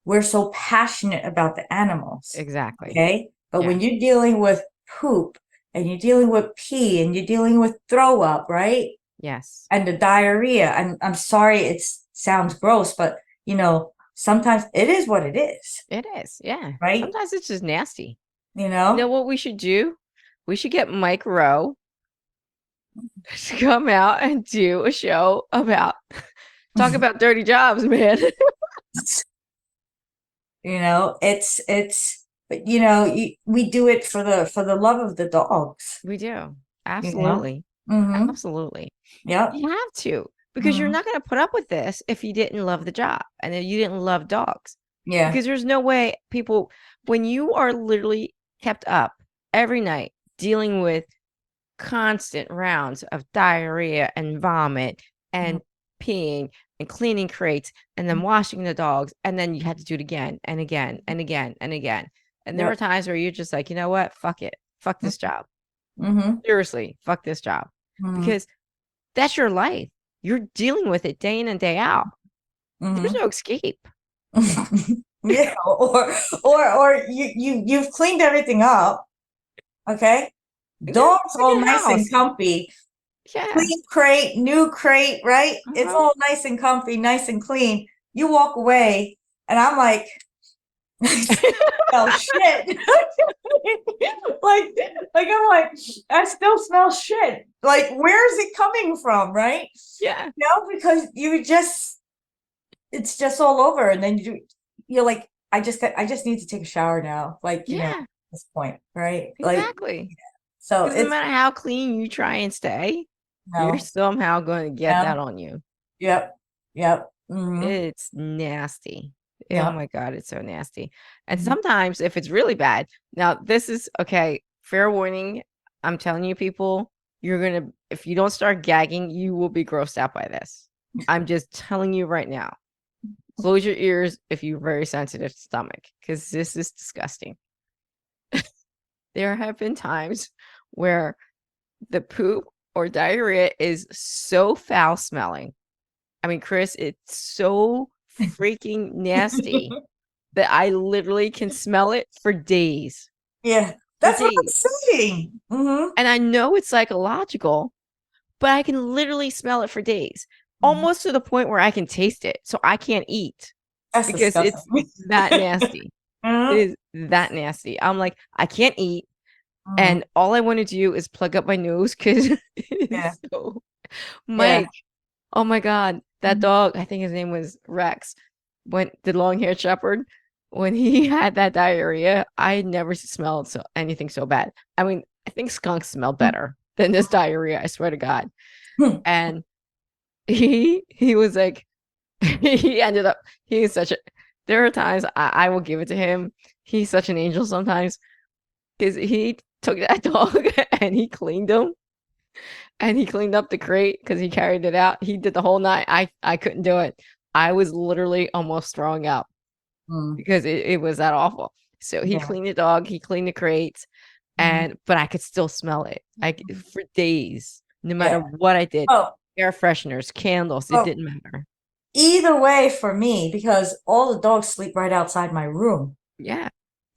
[SPEAKER 2] we're so passionate about the animals.
[SPEAKER 1] Exactly.
[SPEAKER 2] Okay. But
[SPEAKER 1] Yeah.
[SPEAKER 2] when you're dealing with poop and you're dealing with pee and you're dealing with throw up, right?
[SPEAKER 1] Yes.
[SPEAKER 2] And the diarrhea, and I'm sorry it sounds gross, but sometimes it is what it is,
[SPEAKER 1] It is. Yeah.
[SPEAKER 2] right?
[SPEAKER 1] Sometimes it's just nasty.
[SPEAKER 2] You
[SPEAKER 1] You know
[SPEAKER 2] know?
[SPEAKER 1] what we should do? We should get Mike Rowe to come out and do a show about talk about dirty jobs, man.
[SPEAKER 2] It's but we do it for the love of the dogs,
[SPEAKER 1] We do.
[SPEAKER 2] you know?
[SPEAKER 1] Absolutely.
[SPEAKER 2] Mm-hmm.
[SPEAKER 1] Absolutely.
[SPEAKER 2] Yep.
[SPEAKER 1] You have to, because you're
[SPEAKER 2] Mm-hmm.
[SPEAKER 1] not going to put up with this if you didn't love the job and if you didn't love dogs.
[SPEAKER 2] Yeah.
[SPEAKER 1] Because there's no way people, when you are literally kept up every night dealing with constant rounds of diarrhea and vomit and peeing and cleaning crates and then washing the dogs, and then you had to do it again and again and again and again. And there are
[SPEAKER 2] Yep.
[SPEAKER 1] times where you're just like, you know what? Fuck it. Fuck this job.
[SPEAKER 2] Mm-hmm.
[SPEAKER 1] Seriously, fuck this job.
[SPEAKER 2] Mm-hmm.
[SPEAKER 1] Because that's your life. You're dealing with it day in and day out. There's
[SPEAKER 2] Mm-hmm.
[SPEAKER 1] no escape.
[SPEAKER 2] Yeah. Or you've cleaned everything up. Okay.
[SPEAKER 1] Yeah,
[SPEAKER 2] Dogs
[SPEAKER 1] it's a
[SPEAKER 2] all
[SPEAKER 1] good
[SPEAKER 2] nice and
[SPEAKER 1] house.
[SPEAKER 2] comfy.
[SPEAKER 1] Yeah.
[SPEAKER 2] Clean crate, new crate, right? It's
[SPEAKER 1] Uh-huh.
[SPEAKER 2] all nice and comfy, nice and clean. You walk away, and I'm like, smell shit. like, I'm like, I still smell shit. Like, where is it coming from, right?
[SPEAKER 1] Yeah.
[SPEAKER 2] Because it's just all over, and then you're like, I just need to take a shower now. Like, at
[SPEAKER 1] Yeah.
[SPEAKER 2] this point, right? Like,
[SPEAKER 1] Exactly.
[SPEAKER 2] so
[SPEAKER 1] Because no
[SPEAKER 2] it's
[SPEAKER 1] matter how clean you try and stay, you're
[SPEAKER 2] no,
[SPEAKER 1] somehow going to get that
[SPEAKER 2] no,
[SPEAKER 1] on you.
[SPEAKER 2] yep, yep, mm-hmm,
[SPEAKER 1] It's nasty. Oh
[SPEAKER 2] yep.
[SPEAKER 1] my God, it's so nasty. And
[SPEAKER 2] Mhm.
[SPEAKER 1] sometimes if it's really bad, now this is okay, fair warning. I'm telling you, people, if you don't start gagging, you will be grossed out by this. I'm just telling you right now. Close your ears if you're very sensitive stomach, because this is disgusting. There have been times where the poop or diarrhea is so foul smelling I mean, Chris, it's so freaking nasty that I literally can smell it for days.
[SPEAKER 2] Yeah,
[SPEAKER 1] For
[SPEAKER 2] that's what I'm
[SPEAKER 1] days.
[SPEAKER 2] saying.
[SPEAKER 1] And I know it's psychological, but I can literally smell it for days, almost to the point where I can taste it. So I can't eat
[SPEAKER 2] That's
[SPEAKER 1] because
[SPEAKER 2] disgusting.
[SPEAKER 1] it's that nasty. It
[SPEAKER 2] Mhm,
[SPEAKER 1] is that nasty. I'm like, I can't eat.
[SPEAKER 2] mhm.
[SPEAKER 1] And all I want to do is plug up my nose because it
[SPEAKER 2] Yeah,
[SPEAKER 1] is so.
[SPEAKER 2] yeah.
[SPEAKER 1] Mike, oh my God, that
[SPEAKER 2] Mhm.
[SPEAKER 1] dog, I think his name was Rex, when the long-haired shepherd, when he had that diarrhea, I had never smelled anything so bad. I mean, I think skunks smell better than this diarrhea, I swear to God.
[SPEAKER 2] Mhm.
[SPEAKER 1] And he was like, he ended up, he is such a, there are times I will give it to him. He's such an angel sometimes because he took that dog and he cleaned him and he cleaned up the crate because he carried it out. He did the whole night. I couldn't do it. I was literally almost throwing up
[SPEAKER 2] Mm,
[SPEAKER 1] because it was that awful. So he
[SPEAKER 2] yeah.
[SPEAKER 1] cleaned the dog, he cleaned the crates,
[SPEAKER 2] Mhm.
[SPEAKER 1] but I could still smell it like for days, no
[SPEAKER 2] Yeah.
[SPEAKER 1] matter what I did.
[SPEAKER 2] Oh,
[SPEAKER 1] Air fresheners, candles, it
[SPEAKER 2] oh,
[SPEAKER 1] didn't matter.
[SPEAKER 2] either way for me, because all the dogs sleep right outside my room.
[SPEAKER 1] Yeah.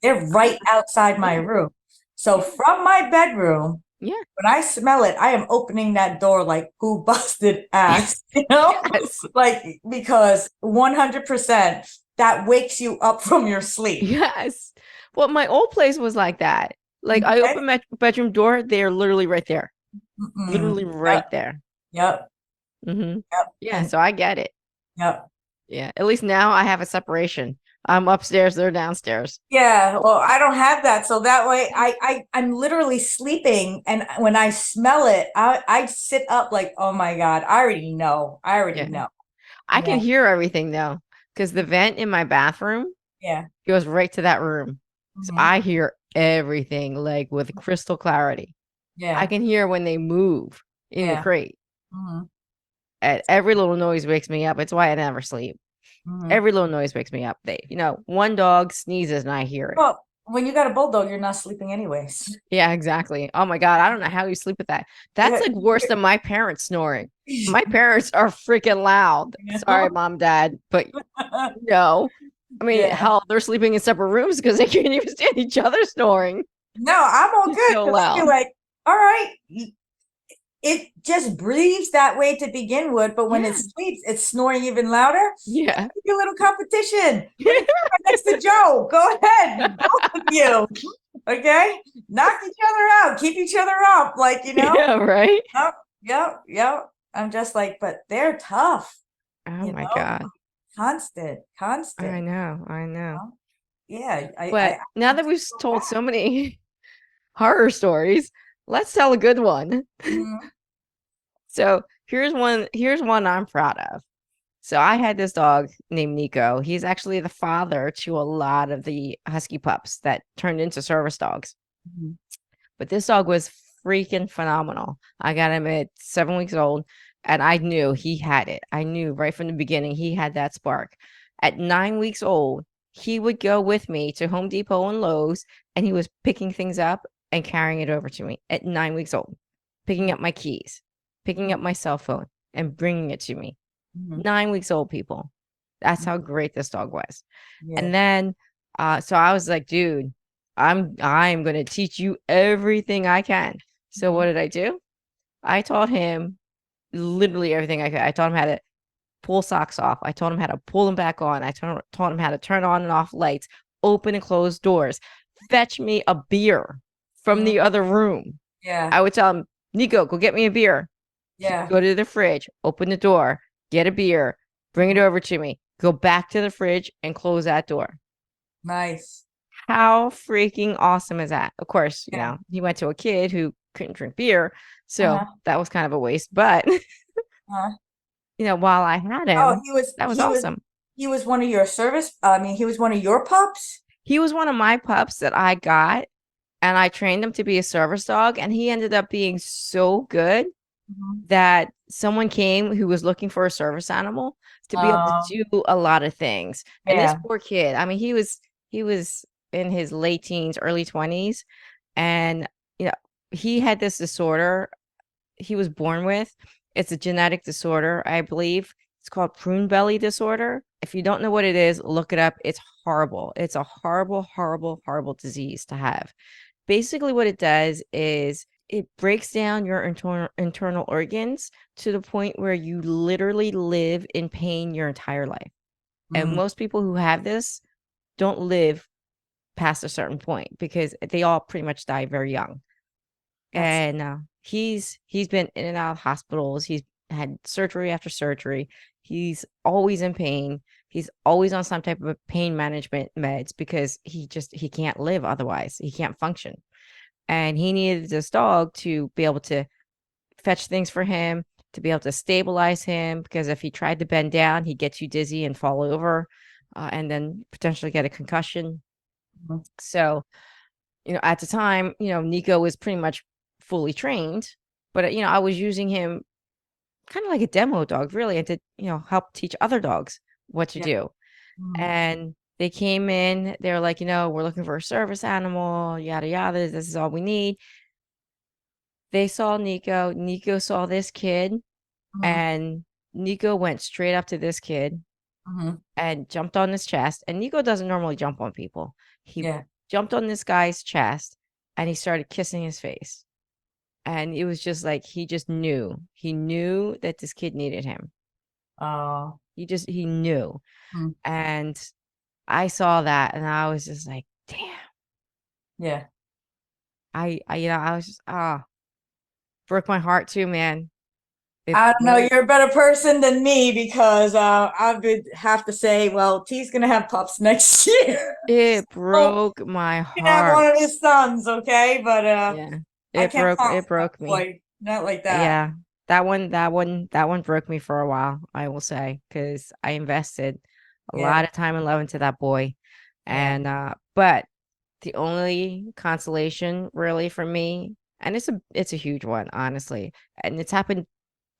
[SPEAKER 2] They're
[SPEAKER 1] Oh,
[SPEAKER 2] right outside my
[SPEAKER 1] yeah.
[SPEAKER 2] room. So
[SPEAKER 1] Yeah.
[SPEAKER 2] from my bedroom,
[SPEAKER 1] Yeah.
[SPEAKER 2] when I smell it, I am opening that door like who busted ass, you know?
[SPEAKER 1] Yes.
[SPEAKER 2] Like because 100% that wakes you up from your sleep.
[SPEAKER 1] Yes. Well, my old place was like that. Like I
[SPEAKER 2] Okay?
[SPEAKER 1] open my bedroom door, they're literally right there.
[SPEAKER 2] Mm-mm.
[SPEAKER 1] Literally right
[SPEAKER 2] Yep,
[SPEAKER 1] there.
[SPEAKER 2] yep, yep,
[SPEAKER 1] Yeah,
[SPEAKER 2] and
[SPEAKER 1] so I get it.
[SPEAKER 2] yep.
[SPEAKER 1] Yeah. At least now I have a separation. I'm upstairs, they're downstairs.
[SPEAKER 2] Yeah, well, I don't have that, so that way I'm literally sleeping, and when I smell it, I sit up like, oh my God, I already know. I already
[SPEAKER 1] Yeah.
[SPEAKER 2] know.
[SPEAKER 1] I can
[SPEAKER 2] Yeah,
[SPEAKER 1] hear everything though, because the vent in my bathroom
[SPEAKER 2] yeah.
[SPEAKER 1] goes right to that room. So
[SPEAKER 2] Hmm.
[SPEAKER 1] I hear everything like with crystal clarity. I
[SPEAKER 2] Yeah,
[SPEAKER 1] can hear when they move in the
[SPEAKER 2] yeah.
[SPEAKER 1] crate.
[SPEAKER 2] Hmm.
[SPEAKER 1] And every little noise wakes me up. It's why I never sleep.
[SPEAKER 2] Hmm.
[SPEAKER 1] Every little noise wakes me up. One dog sneezes and I hear it.
[SPEAKER 2] Well, when you got a bulldog, you're not sleeping anyways.
[SPEAKER 1] Yeah, exactly. Oh my God. I don't know how you sleep with that. That's
[SPEAKER 2] Yeah,
[SPEAKER 1] like worse than my parents snoring. My parents are freaking loud.
[SPEAKER 2] you
[SPEAKER 1] Sorry,
[SPEAKER 2] know?
[SPEAKER 1] mom, dad, but no. I mean,
[SPEAKER 2] Yeah.
[SPEAKER 1] hell, they're sleeping in separate rooms because they can't even stand each other snoring.
[SPEAKER 2] No, I'm all
[SPEAKER 1] It's
[SPEAKER 2] good
[SPEAKER 1] so
[SPEAKER 2] because I'd be
[SPEAKER 1] loud.
[SPEAKER 2] like, all right, it just breathes that way to begin with, but when it
[SPEAKER 1] Yeah.
[SPEAKER 2] sleeps, it's snoring even louder.
[SPEAKER 1] Yeah.
[SPEAKER 2] Make a little competition. Put it right next to Joe. Go ahead, both of you. Okay, knock each other out. Keep each other up. Like
[SPEAKER 1] Yeah, right?
[SPEAKER 2] Yep, yep, yep. I'm just like, but they're tough.
[SPEAKER 1] Oh
[SPEAKER 2] You
[SPEAKER 1] my
[SPEAKER 2] know,
[SPEAKER 1] God.
[SPEAKER 2] constant,
[SPEAKER 1] I
[SPEAKER 2] constant.
[SPEAKER 1] know. I
[SPEAKER 2] You
[SPEAKER 1] know.
[SPEAKER 2] know? Yeah,
[SPEAKER 1] But now
[SPEAKER 2] I'm
[SPEAKER 1] that we've
[SPEAKER 2] so
[SPEAKER 1] told so many horror stories, let's tell a good one.
[SPEAKER 2] bad.
[SPEAKER 1] So here's one I'm proud of. So I had this dog named Nico. He's actually the father to a lot of the husky pups that turned into service dogs.
[SPEAKER 2] Mhm.
[SPEAKER 1] But this dog was freaking phenomenal. I got him at 7 weeks old, and I knew he had it. I knew right from the beginning he had that spark. At 9 weeks old, he would go with me to Home Depot and Lowe's, and he was picking things up and carrying it over to me at 9 weeks old, picking up my keys, picking up my cell phone, and bringing it to me.
[SPEAKER 2] Mhm.
[SPEAKER 1] 9 weeks old, people. That's
[SPEAKER 2] Mhm.
[SPEAKER 1] how great this dog was.
[SPEAKER 2] Yeah.
[SPEAKER 1] And then, so I was like, dude, I'm gonna teach you everything I can. So what
[SPEAKER 2] Mhm.
[SPEAKER 1] did I do? I taught him literally everything I could. I taught him how to pull socks off. I taught him how to pull them back on. Taught him how to turn on and off lights, open and close doors, fetch me a beer from
[SPEAKER 2] Mhm.
[SPEAKER 1] the other room.
[SPEAKER 2] Yeah.
[SPEAKER 1] I would tell him, Nico, go get me a beer. He'd
[SPEAKER 2] Yeah.
[SPEAKER 1] go to the fridge, open the door, get a beer, bring it
[SPEAKER 2] Mhm.
[SPEAKER 1] over to me, go back to the fridge and close that door.
[SPEAKER 2] Nice.
[SPEAKER 1] How freaking awesome is that? Of course,
[SPEAKER 2] Yeah.
[SPEAKER 1] he went to a kid who couldn't drink beer, so
[SPEAKER 2] Uh-huh.
[SPEAKER 1] that was kind of a waste. But
[SPEAKER 2] Uh-huh.
[SPEAKER 1] while I had
[SPEAKER 2] Oh,
[SPEAKER 1] him, that was awesome.
[SPEAKER 2] he was one of your service. I mean, he was one of your pups.
[SPEAKER 1] He was one of my pups that I got, and I trained him to be a service dog, and he ended up being so good
[SPEAKER 2] Mhm.
[SPEAKER 1] that someone came who was looking for a service animal to be able to
[SPEAKER 2] Um,
[SPEAKER 1] do a lot of things. And this
[SPEAKER 2] yeah.
[SPEAKER 1] poor kid, I mean, he was in his late teens, early 20s, and you know, he had this disorder he was born with. It's a genetic disorder, I believe. It's called prune belly disorder. If you don't know what it is, look it up. It's horrible. It's a horrible, horrible, horrible disease to have. Basically, what it does is it breaks down your internal organs to the point where you literally live in pain your entire life. And
[SPEAKER 2] Mm,
[SPEAKER 1] most people who have this don't live past a certain point because they all pretty much die very young.
[SPEAKER 2] that's
[SPEAKER 1] And he's been in and out of hospitals. He's had surgery after surgery. He's always in pain. He's always on some type of pain management meds because he can't live otherwise. He can't function. And he needed this dog to be able to fetch things for him, to be able to stabilize him, because if he tried to bend down, he'd get too dizzy and fall over, and then potentially get a concussion.
[SPEAKER 2] mhm.
[SPEAKER 1] So, at the time, Nico was pretty much fully trained, but I was using him kind of like a demo dog, really, and to, help teach other dogs what to
[SPEAKER 2] Yeah.
[SPEAKER 1] do.
[SPEAKER 2] Mm,
[SPEAKER 1] And they came in, they were like, we're looking for a service animal, yada yada. This is all we need. They saw Nico. Nico saw this kid,
[SPEAKER 2] mhm,
[SPEAKER 1] and Nico went straight up to this kid
[SPEAKER 2] mhm.
[SPEAKER 1] and jumped on his chest. And Nico doesn't normally jump on people. He
[SPEAKER 2] Yeah.
[SPEAKER 1] jumped on this guy's chest and he started kissing his face. And it was just like he just knew. He knew that this kid needed him.
[SPEAKER 2] Oh.
[SPEAKER 1] He knew.
[SPEAKER 2] Mm,
[SPEAKER 1] And I saw that and I was just like, damn.
[SPEAKER 2] yeah.
[SPEAKER 1] I was just broke my heart too, man. It
[SPEAKER 2] I don't know.
[SPEAKER 1] broke
[SPEAKER 2] You're a better person than me because I would have to say, well, T's gonna have pups next year.
[SPEAKER 1] it
[SPEAKER 2] So
[SPEAKER 1] broke my
[SPEAKER 2] you can have one
[SPEAKER 1] heart.
[SPEAKER 2] of his sons, okay? But
[SPEAKER 1] Yeah.
[SPEAKER 2] I can't promise
[SPEAKER 1] It
[SPEAKER 2] that
[SPEAKER 1] broke me.
[SPEAKER 2] boy. Not like that.
[SPEAKER 1] Yeah. That one broke me for a while, I will say, because I invested a
[SPEAKER 2] Yeah.
[SPEAKER 1] lot of time and love into that boy.
[SPEAKER 2] Yeah.
[SPEAKER 1] And but the only consolation really for me, and it's a huge one, honestly. And it's happened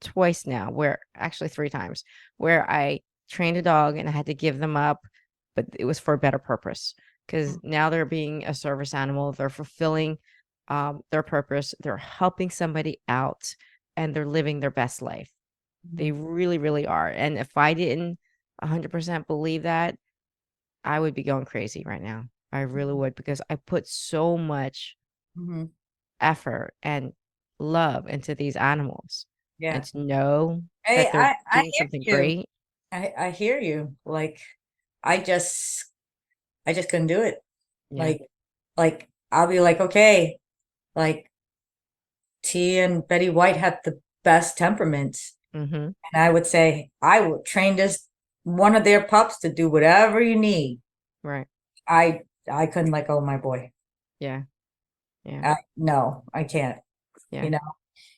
[SPEAKER 1] twice now, where actually three times, where I trained a dog and I had to give them up, but it was for a better purpose. Because now they're being a service animal, they're fulfilling their purpose, they're helping somebody out, and they're living their best life. They
[SPEAKER 2] Mhm.
[SPEAKER 1] really, really are. And if I didn't 100% believe that, I would be going crazy right now. I really would, because I put so much
[SPEAKER 2] Mhm.
[SPEAKER 1] effort and love into these animals, and
[SPEAKER 2] Yeah.
[SPEAKER 1] to know
[SPEAKER 2] Hey,
[SPEAKER 1] that they're
[SPEAKER 2] I
[SPEAKER 1] doing
[SPEAKER 2] hear
[SPEAKER 1] something
[SPEAKER 2] you.
[SPEAKER 1] great.
[SPEAKER 2] I hear you. Like I just I just couldn't do it.
[SPEAKER 1] Yeah.
[SPEAKER 2] Like I'll be like, okay, like T and Betty White had the best temperaments.
[SPEAKER 1] Mhm.
[SPEAKER 2] And I would say, I would train this one of their pups to do whatever you need.
[SPEAKER 1] Right.
[SPEAKER 2] I couldn't let go of my boy.
[SPEAKER 1] Yeah. Yeah.
[SPEAKER 2] No, I can't. You
[SPEAKER 1] Yeah.
[SPEAKER 2] know,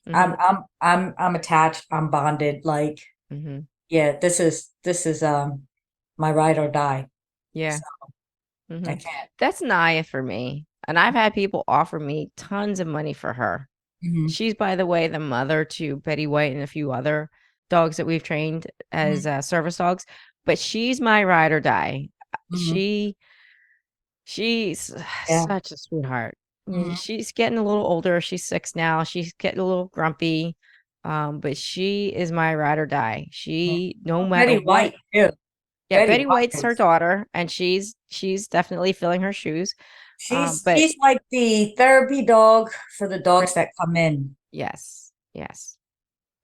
[SPEAKER 1] Mhm.
[SPEAKER 2] I'm attached. I'm bonded. Like,
[SPEAKER 1] Mhm.
[SPEAKER 2] yeah, this is my ride or die.
[SPEAKER 1] Yeah.
[SPEAKER 2] So I
[SPEAKER 1] Mhm.
[SPEAKER 2] can't.
[SPEAKER 1] That's Naya for me, and I've had people offer me tons of money for her.
[SPEAKER 2] Mhm,
[SPEAKER 1] She's, by the way, the mother to Betty White and a few other dogs that we've trained as,
[SPEAKER 2] mhm,
[SPEAKER 1] service dogs, but she's my ride or die.
[SPEAKER 2] mhm.
[SPEAKER 1] She she's
[SPEAKER 2] Yeah.
[SPEAKER 1] such a sweetheart.
[SPEAKER 2] Mhm.
[SPEAKER 1] She's getting a little older, she's 6 now, she's getting a little grumpy, but she is my ride or die.
[SPEAKER 2] Yeah.
[SPEAKER 1] She no
[SPEAKER 2] Oh,
[SPEAKER 1] matter
[SPEAKER 2] Betty
[SPEAKER 1] what.
[SPEAKER 2] White too.
[SPEAKER 1] Yeah,
[SPEAKER 2] Betty
[SPEAKER 1] Betty
[SPEAKER 2] White
[SPEAKER 1] White's her
[SPEAKER 2] is
[SPEAKER 1] daughter, and she's definitely filling her shoes, but
[SPEAKER 2] she's like the therapy dog for the
[SPEAKER 1] right.
[SPEAKER 2] dogs that come in.
[SPEAKER 1] Yes, yes,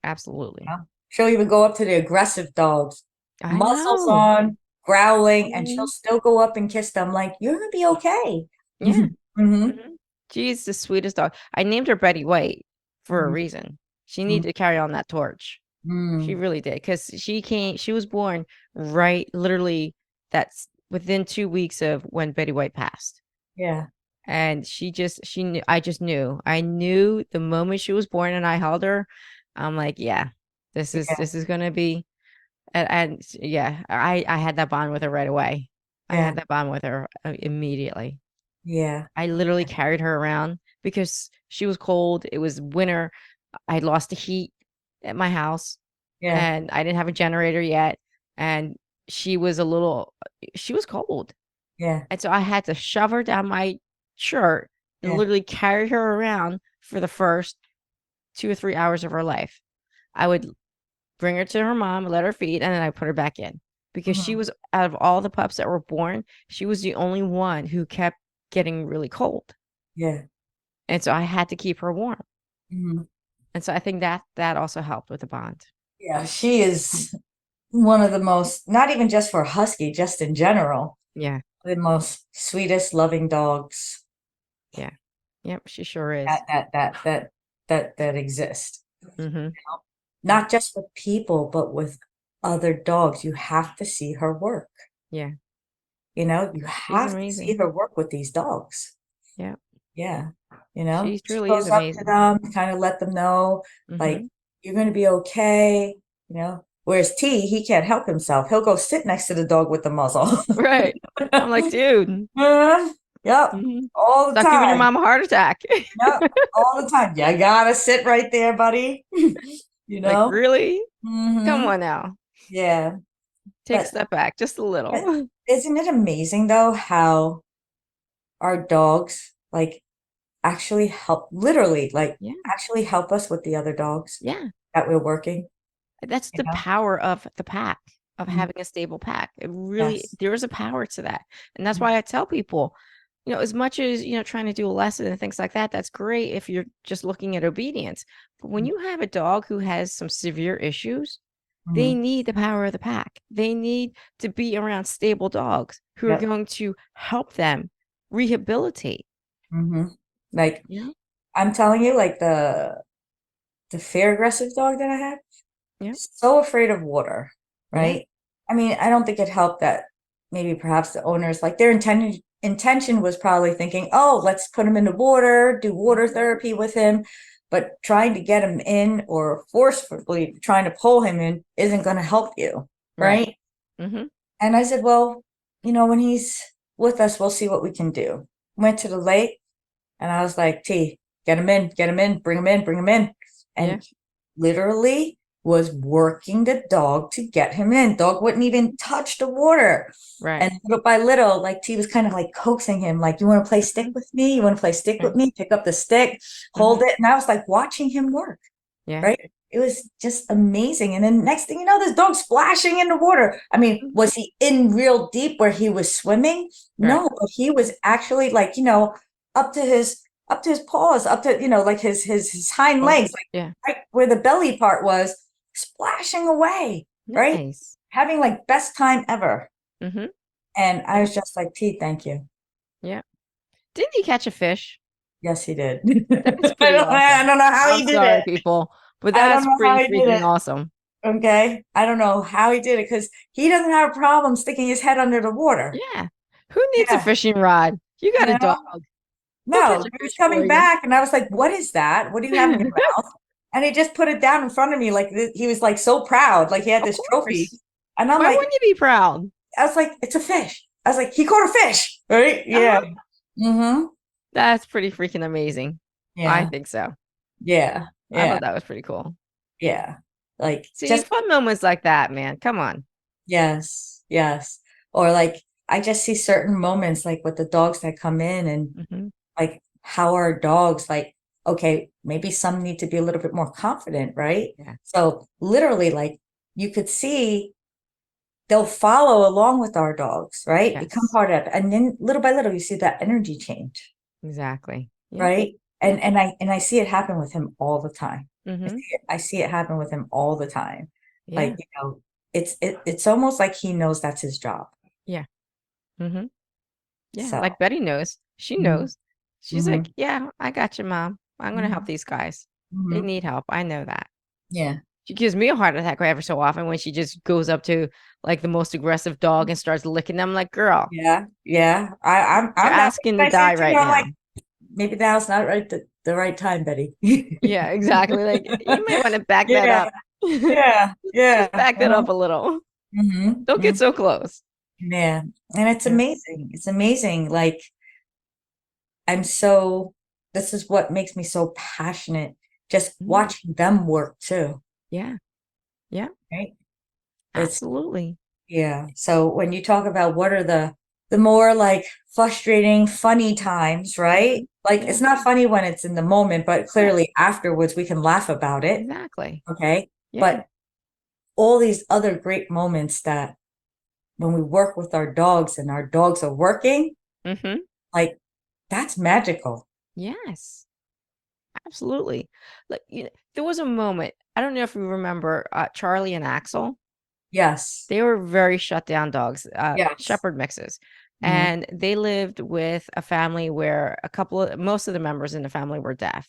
[SPEAKER 1] absolutely.
[SPEAKER 2] Yeah. She'll even go up to the aggressive dogs,
[SPEAKER 1] I
[SPEAKER 2] muzzles
[SPEAKER 1] know.
[SPEAKER 2] on, growling, and she'll
[SPEAKER 1] Mhm.
[SPEAKER 2] still go up and kiss them like, you're gonna be okay.
[SPEAKER 1] Yeah.
[SPEAKER 2] Hmm.
[SPEAKER 1] Mhm. She's the sweetest dog. I named her Betty White for a
[SPEAKER 2] Hmm.
[SPEAKER 1] reason. She
[SPEAKER 2] Hmm.
[SPEAKER 1] needed to carry on that torch. She
[SPEAKER 2] Hmm.
[SPEAKER 1] really did, because she was born right literally that's within 2 weeks of when Betty White passed.
[SPEAKER 2] Yeah.
[SPEAKER 1] And she knew I just knew. I knew the moment she was born and I held her, I'm like, "Yeah,
[SPEAKER 2] Yeah.
[SPEAKER 1] this is gonna be." Yeah, I had that bond with her right away. I
[SPEAKER 2] Yeah.
[SPEAKER 1] had that bond with her, immediately.
[SPEAKER 2] Yeah.
[SPEAKER 1] I literally carried her around because she was cold, it was winter, I had lost the heat at my house,
[SPEAKER 2] Yeah.
[SPEAKER 1] and I didn't have a generator yet, and she was a little she was cold,
[SPEAKER 2] Yeah.
[SPEAKER 1] and so I had to shove her down my shirt and
[SPEAKER 2] Yeah.
[SPEAKER 1] literally carry her around for the first 2 or 3 hours of her life. I would bring her to her mom, let her feed, and then I put her back in because she
[SPEAKER 2] Mhm.
[SPEAKER 1] was out of all the pups that were born, she was the only one who kept getting really cold.
[SPEAKER 2] Yeah.
[SPEAKER 1] And so I had to keep her warm.
[SPEAKER 2] Mhm.
[SPEAKER 1] And so I think that also helped with the bond.
[SPEAKER 2] Yeah, she is one of the most, not even just for husky, just in general,
[SPEAKER 1] Yeah.
[SPEAKER 2] the most sweetest, loving dogs
[SPEAKER 1] Yeah. Yep, she sure is.
[SPEAKER 2] that exist.
[SPEAKER 1] Mhm.
[SPEAKER 2] Not just with people, but with other dogs. You have to see her work.
[SPEAKER 1] Yeah.
[SPEAKER 2] You know, you
[SPEAKER 1] She's
[SPEAKER 2] have to see
[SPEAKER 1] amazing.
[SPEAKER 2] her work with these dogs.
[SPEAKER 1] Yeah.
[SPEAKER 2] Yeah.
[SPEAKER 1] She
[SPEAKER 2] She
[SPEAKER 1] truly is
[SPEAKER 2] goes up to
[SPEAKER 1] amazing.
[SPEAKER 2] them, kind of let them know, like,
[SPEAKER 1] Mhm.
[SPEAKER 2] you're going to be okay. Whereas T, he can't help himself. He'll go sit next to the dog with the muzzle.
[SPEAKER 1] Right. I'm like, dude.
[SPEAKER 2] Yep.
[SPEAKER 1] Mhm.
[SPEAKER 2] All the
[SPEAKER 1] Stop giving your
[SPEAKER 2] time.
[SPEAKER 1] mom a heart attack.
[SPEAKER 2] Yep. All the time. You gotta sit right there, buddy. you
[SPEAKER 1] Like,
[SPEAKER 2] know?
[SPEAKER 1] really? Come
[SPEAKER 2] hmm
[SPEAKER 1] on now.
[SPEAKER 2] Yeah.
[SPEAKER 1] Take a
[SPEAKER 2] But
[SPEAKER 1] step back just a
[SPEAKER 2] but
[SPEAKER 1] little.
[SPEAKER 2] isn't it amazing though how our dogs like actually help literally like
[SPEAKER 1] Yeah.
[SPEAKER 2] actually help us with the other dogs
[SPEAKER 1] Yeah.
[SPEAKER 2] that we're working,
[SPEAKER 1] That's
[SPEAKER 2] you
[SPEAKER 1] the
[SPEAKER 2] know?
[SPEAKER 1] power of the pack, of
[SPEAKER 2] Mhm.
[SPEAKER 1] having a stable pack. It really
[SPEAKER 2] Yes.
[SPEAKER 1] there is a power to that. And that's
[SPEAKER 2] Mhm.
[SPEAKER 1] why I tell people, as much as, trying to do a lesson and things like that, that's great if you're just looking at obedience. But when you have a dog who has some severe issues, they
[SPEAKER 2] Mhm.
[SPEAKER 1] need the power of the pack. They need to be around stable dogs who are
[SPEAKER 2] Yep.
[SPEAKER 1] going to help them rehabilitate.
[SPEAKER 2] hmm Like
[SPEAKER 1] Yeah.
[SPEAKER 2] I'm telling you, like the fair aggressive dog that I had,
[SPEAKER 1] Yeah.
[SPEAKER 2] so afraid of water,
[SPEAKER 1] Yeah.
[SPEAKER 2] right? I mean, I don't think it helped that maybe perhaps the owners, like their intention was probably thinking, oh, let's put him in the water, do water therapy with him. But trying to get him in or forcefully trying to pull him in isn't going to help you,
[SPEAKER 1] Right.
[SPEAKER 2] right?
[SPEAKER 1] Mm-hmm.
[SPEAKER 2] And I said, well, when he's with us, we'll see what we can do. Went to the lake and I was like, T, get him in, bring him in, bring him in.
[SPEAKER 1] Yeah.
[SPEAKER 2] And literally was working the dog to get him in. Dog wouldn't even touch the water.
[SPEAKER 1] Right.
[SPEAKER 2] And little by little, like T was kind of like coaxing him, like, you want to play stick
[SPEAKER 1] Mhm.
[SPEAKER 2] with me? You want to play stick
[SPEAKER 1] Okay.
[SPEAKER 2] with me? Pick up the stick, hold
[SPEAKER 1] Mhm.
[SPEAKER 2] it. And I was like watching him work,
[SPEAKER 1] Yeah.
[SPEAKER 2] right? It was just amazing. And then next thing you know, this dog splashing in the water. I mean,
[SPEAKER 1] Mhm.
[SPEAKER 2] was he in real deep where he was swimming?
[SPEAKER 1] Right.
[SPEAKER 2] No, but he was actually like, up to his paws, up to, like his hind
[SPEAKER 1] Well,
[SPEAKER 2] legs, like
[SPEAKER 1] yeah.
[SPEAKER 2] right where the belly part was, splashing away, right?
[SPEAKER 1] Nice.
[SPEAKER 2] Having like best time ever.
[SPEAKER 1] Mhm.
[SPEAKER 2] And I
[SPEAKER 1] Yeah.
[SPEAKER 2] was just like, T, thank you.
[SPEAKER 1] Yeah. Didn't he catch a fish?
[SPEAKER 2] Yes, he did.
[SPEAKER 1] That's
[SPEAKER 2] I
[SPEAKER 1] pretty
[SPEAKER 2] don't, I
[SPEAKER 1] awesome.
[SPEAKER 2] don't know how
[SPEAKER 1] I'm
[SPEAKER 2] he did
[SPEAKER 1] sorry,
[SPEAKER 2] it.
[SPEAKER 1] people, but
[SPEAKER 2] I don't
[SPEAKER 1] that's
[SPEAKER 2] know how
[SPEAKER 1] pretty
[SPEAKER 2] he did
[SPEAKER 1] freaking
[SPEAKER 2] it.
[SPEAKER 1] awesome.
[SPEAKER 2] Okay. I don't know how he did it because he doesn't have a problem sticking his head under the water.
[SPEAKER 1] Yeah. Who needs a
[SPEAKER 2] Yeah.
[SPEAKER 1] fishing rod? You got
[SPEAKER 2] You
[SPEAKER 1] a dog.
[SPEAKER 2] know?
[SPEAKER 1] He'll catch
[SPEAKER 2] No,
[SPEAKER 1] a
[SPEAKER 2] he was
[SPEAKER 1] fish for
[SPEAKER 2] coming
[SPEAKER 1] you.
[SPEAKER 2] back and I was like, what is that? What do you have in your mouth? And he just put it down in front of me like he was like so proud, like he had
[SPEAKER 1] Of
[SPEAKER 2] this trophy.
[SPEAKER 1] course.
[SPEAKER 2] And I'm
[SPEAKER 1] Why
[SPEAKER 2] like,
[SPEAKER 1] wouldn't you be proud?
[SPEAKER 2] I was like, it's a fish. I was like, he caught a fish, right? Yeah.
[SPEAKER 1] Uh-huh.
[SPEAKER 2] Mm-hmm.
[SPEAKER 1] That's pretty freaking amazing. I
[SPEAKER 2] Yeah.
[SPEAKER 1] think so.
[SPEAKER 2] Yeah.
[SPEAKER 1] I
[SPEAKER 2] Yeah.
[SPEAKER 1] thought that was pretty cool.
[SPEAKER 2] Yeah. Like
[SPEAKER 1] See,
[SPEAKER 2] just
[SPEAKER 1] fun moments like that, man. Come on.
[SPEAKER 2] yes. Yes. Or like I just see certain moments like with the dogs that come in and
[SPEAKER 1] Mhm.
[SPEAKER 2] like how are dogs like, okay, maybe some need to be a little bit more confident, right?
[SPEAKER 1] Yeah.
[SPEAKER 2] So literally like you could see they'll follow along with our dogs, right? Become
[SPEAKER 1] Yes.
[SPEAKER 2] part of it. And then little by little you see that energy change,
[SPEAKER 1] Exactly. Yeah.
[SPEAKER 2] right?
[SPEAKER 1] Yeah.
[SPEAKER 2] And I see it happen with him all the time.
[SPEAKER 1] Mhm.
[SPEAKER 2] I see it happen with him all the time. Like,
[SPEAKER 1] Yeah.
[SPEAKER 2] it's almost like he knows that's his job.
[SPEAKER 1] Yeah. Mhm. Yeah,
[SPEAKER 2] So
[SPEAKER 1] like Betty knows. She
[SPEAKER 2] mhm,
[SPEAKER 1] knows. She's
[SPEAKER 2] mhm,
[SPEAKER 1] like, "Yeah, I got you, mom. I'm gonna help
[SPEAKER 2] mhm,
[SPEAKER 1] these guys. They
[SPEAKER 2] mhm.
[SPEAKER 1] need help. I know that."
[SPEAKER 2] Yeah.
[SPEAKER 1] She gives me a heart attack every so often when she just goes up to like the most aggressive dog and starts licking them. Like, girl,
[SPEAKER 2] Yeah. Yeah.
[SPEAKER 1] you're
[SPEAKER 2] I'm that
[SPEAKER 1] asking
[SPEAKER 2] way.
[SPEAKER 1] to
[SPEAKER 2] I say
[SPEAKER 1] die
[SPEAKER 2] it too.
[SPEAKER 1] right
[SPEAKER 2] I'm
[SPEAKER 1] now.
[SPEAKER 2] like, maybe now's not the right time, Betty.
[SPEAKER 1] Yeah, exactly. Like, you may want to back that
[SPEAKER 2] Yeah.
[SPEAKER 1] up.
[SPEAKER 2] Yeah. Yeah.
[SPEAKER 1] Just back that up a little. Don't get
[SPEAKER 2] Mhm.
[SPEAKER 1] so close.
[SPEAKER 2] Yeah. And it's
[SPEAKER 1] Yeah.
[SPEAKER 2] amazing. It's amazing. Like I'm so this is what makes me so passionate just
[SPEAKER 1] Mhm.
[SPEAKER 2] watching them work too,
[SPEAKER 1] Yeah. Yeah.
[SPEAKER 2] right? It's
[SPEAKER 1] Absolutely.
[SPEAKER 2] yeah. So when you talk about what are the more like frustrating, funny times, right?
[SPEAKER 1] Mhm.
[SPEAKER 2] Like
[SPEAKER 1] Yeah.
[SPEAKER 2] it's not funny when it's in the moment, but
[SPEAKER 1] Right.
[SPEAKER 2] clearly afterwards we can laugh about it.
[SPEAKER 1] Exactly.
[SPEAKER 2] Okay.
[SPEAKER 1] Yeah.
[SPEAKER 2] But all these other great moments that when we work with our dogs and our dogs are working,
[SPEAKER 1] Mm-hmm.
[SPEAKER 2] like that's magical.
[SPEAKER 1] Yes, absolutely. Like, there was a moment, I don't know if you remember, Charlie and Axel.
[SPEAKER 2] Yes.
[SPEAKER 1] They were very shut down dogs,
[SPEAKER 2] Yes.
[SPEAKER 1] shepherd mixes.
[SPEAKER 2] Hmm.
[SPEAKER 1] And they lived with a family where most of the members in the family were deaf.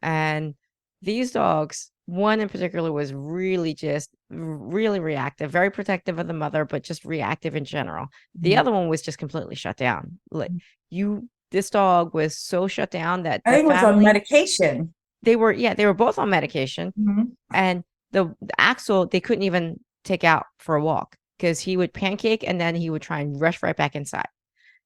[SPEAKER 1] And these dogs, one in particular was really just really reactive, very protective of the mother, but just reactive in general. The other one was just completely shut down. Like, this dog was so shut down that
[SPEAKER 2] I
[SPEAKER 1] the
[SPEAKER 2] think it was on
[SPEAKER 1] family,
[SPEAKER 2] medication.
[SPEAKER 1] they were both on medication.
[SPEAKER 2] Hmm.
[SPEAKER 1] And the Axel, they couldn't even take out for a walk because he would pancake and then he would try and rush right back inside.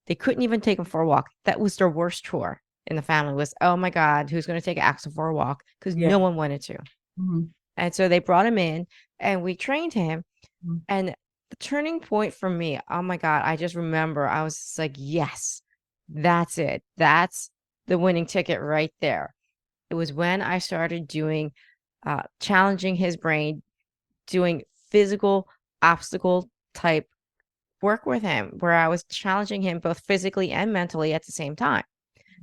[SPEAKER 1] They couldn't even take him for a walk. That was their worst chore in the family was, oh my God, who's going to take Axel for a walk? Because
[SPEAKER 2] Yeah.
[SPEAKER 1] no one wanted to.
[SPEAKER 2] Hmm.
[SPEAKER 1] And so they brought him in and we trained him.
[SPEAKER 2] Hmm.
[SPEAKER 1] And the turning point for me, oh my God, I just remember I was just like, yes, that's it. That's the winning ticket right there. It was when I started doing challenging his brain, doing physical obstacle type work with him, where I was challenging him both physically and mentally at the same time.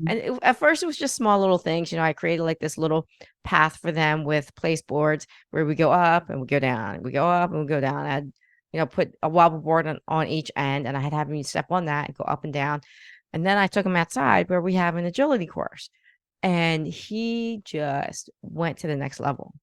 [SPEAKER 1] And at first, it was just small little things. I created like this little path for them with place boards where we go up and we go down, and we go up and we go down. I had, put a wobble board on each end, and I had have me step on that and go up and down. And then I took him outside where we have an agility course, and he just went to the next level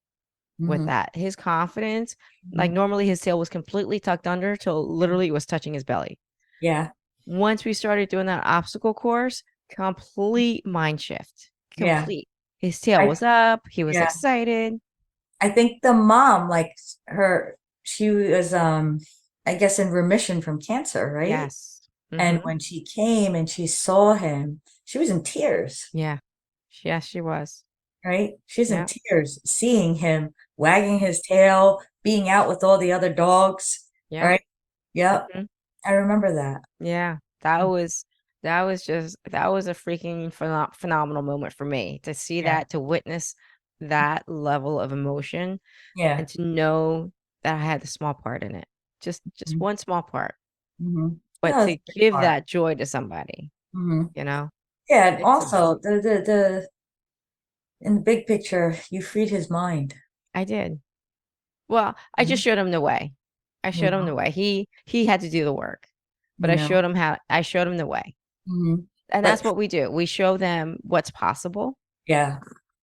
[SPEAKER 1] with
[SPEAKER 2] Hmm.
[SPEAKER 1] that. His confidence, like
[SPEAKER 2] Hmm.
[SPEAKER 1] normally his tail was completely tucked under till literally it was touching his belly.
[SPEAKER 2] Yeah.
[SPEAKER 1] Once we started doing that obstacle course, complete mind shift.
[SPEAKER 2] Yeah.
[SPEAKER 1] Complete. His tail
[SPEAKER 2] I,
[SPEAKER 1] was up. He was
[SPEAKER 2] yeah.
[SPEAKER 1] excited.
[SPEAKER 2] I think the mom, like she was, I guess in remission from cancer, right?
[SPEAKER 1] Yes.
[SPEAKER 2] And
[SPEAKER 1] Mm-hmm.
[SPEAKER 2] when she came and she saw him, she was in tears,
[SPEAKER 1] Yeah. Yes, she was.
[SPEAKER 2] right? She's in
[SPEAKER 1] Yeah.
[SPEAKER 2] tears seeing him wagging his tail, being out with all the other dogs,
[SPEAKER 1] Yeah.
[SPEAKER 2] right? Yep.
[SPEAKER 1] Mhm.
[SPEAKER 2] I remember that.
[SPEAKER 1] Yeah. That was a freaking phenomenal moment for me to see
[SPEAKER 2] Yeah.
[SPEAKER 1] that, to witness that level of emotion
[SPEAKER 2] Yeah.
[SPEAKER 1] and to know that I had a small part in it. Just one small part,
[SPEAKER 2] Mm-hmm.
[SPEAKER 1] but
[SPEAKER 2] That was
[SPEAKER 1] to
[SPEAKER 2] a big
[SPEAKER 1] give
[SPEAKER 2] part.
[SPEAKER 1] that joy to somebody,
[SPEAKER 2] Hmm.
[SPEAKER 1] you know,
[SPEAKER 2] Yeah, and
[SPEAKER 1] it's
[SPEAKER 2] also
[SPEAKER 1] amazing.
[SPEAKER 2] the in the big picture, you freed his mind,
[SPEAKER 1] I did. Well, I just
[SPEAKER 2] mhm,
[SPEAKER 1] showed him the way. I
[SPEAKER 2] you
[SPEAKER 1] showed him the
[SPEAKER 2] know,
[SPEAKER 1] way. He had to do the work, but
[SPEAKER 2] you know.
[SPEAKER 1] I showed him the way.
[SPEAKER 2] Hmm.
[SPEAKER 1] And that's
[SPEAKER 2] But
[SPEAKER 1] what we do. We show them what's possible,
[SPEAKER 2] yeah.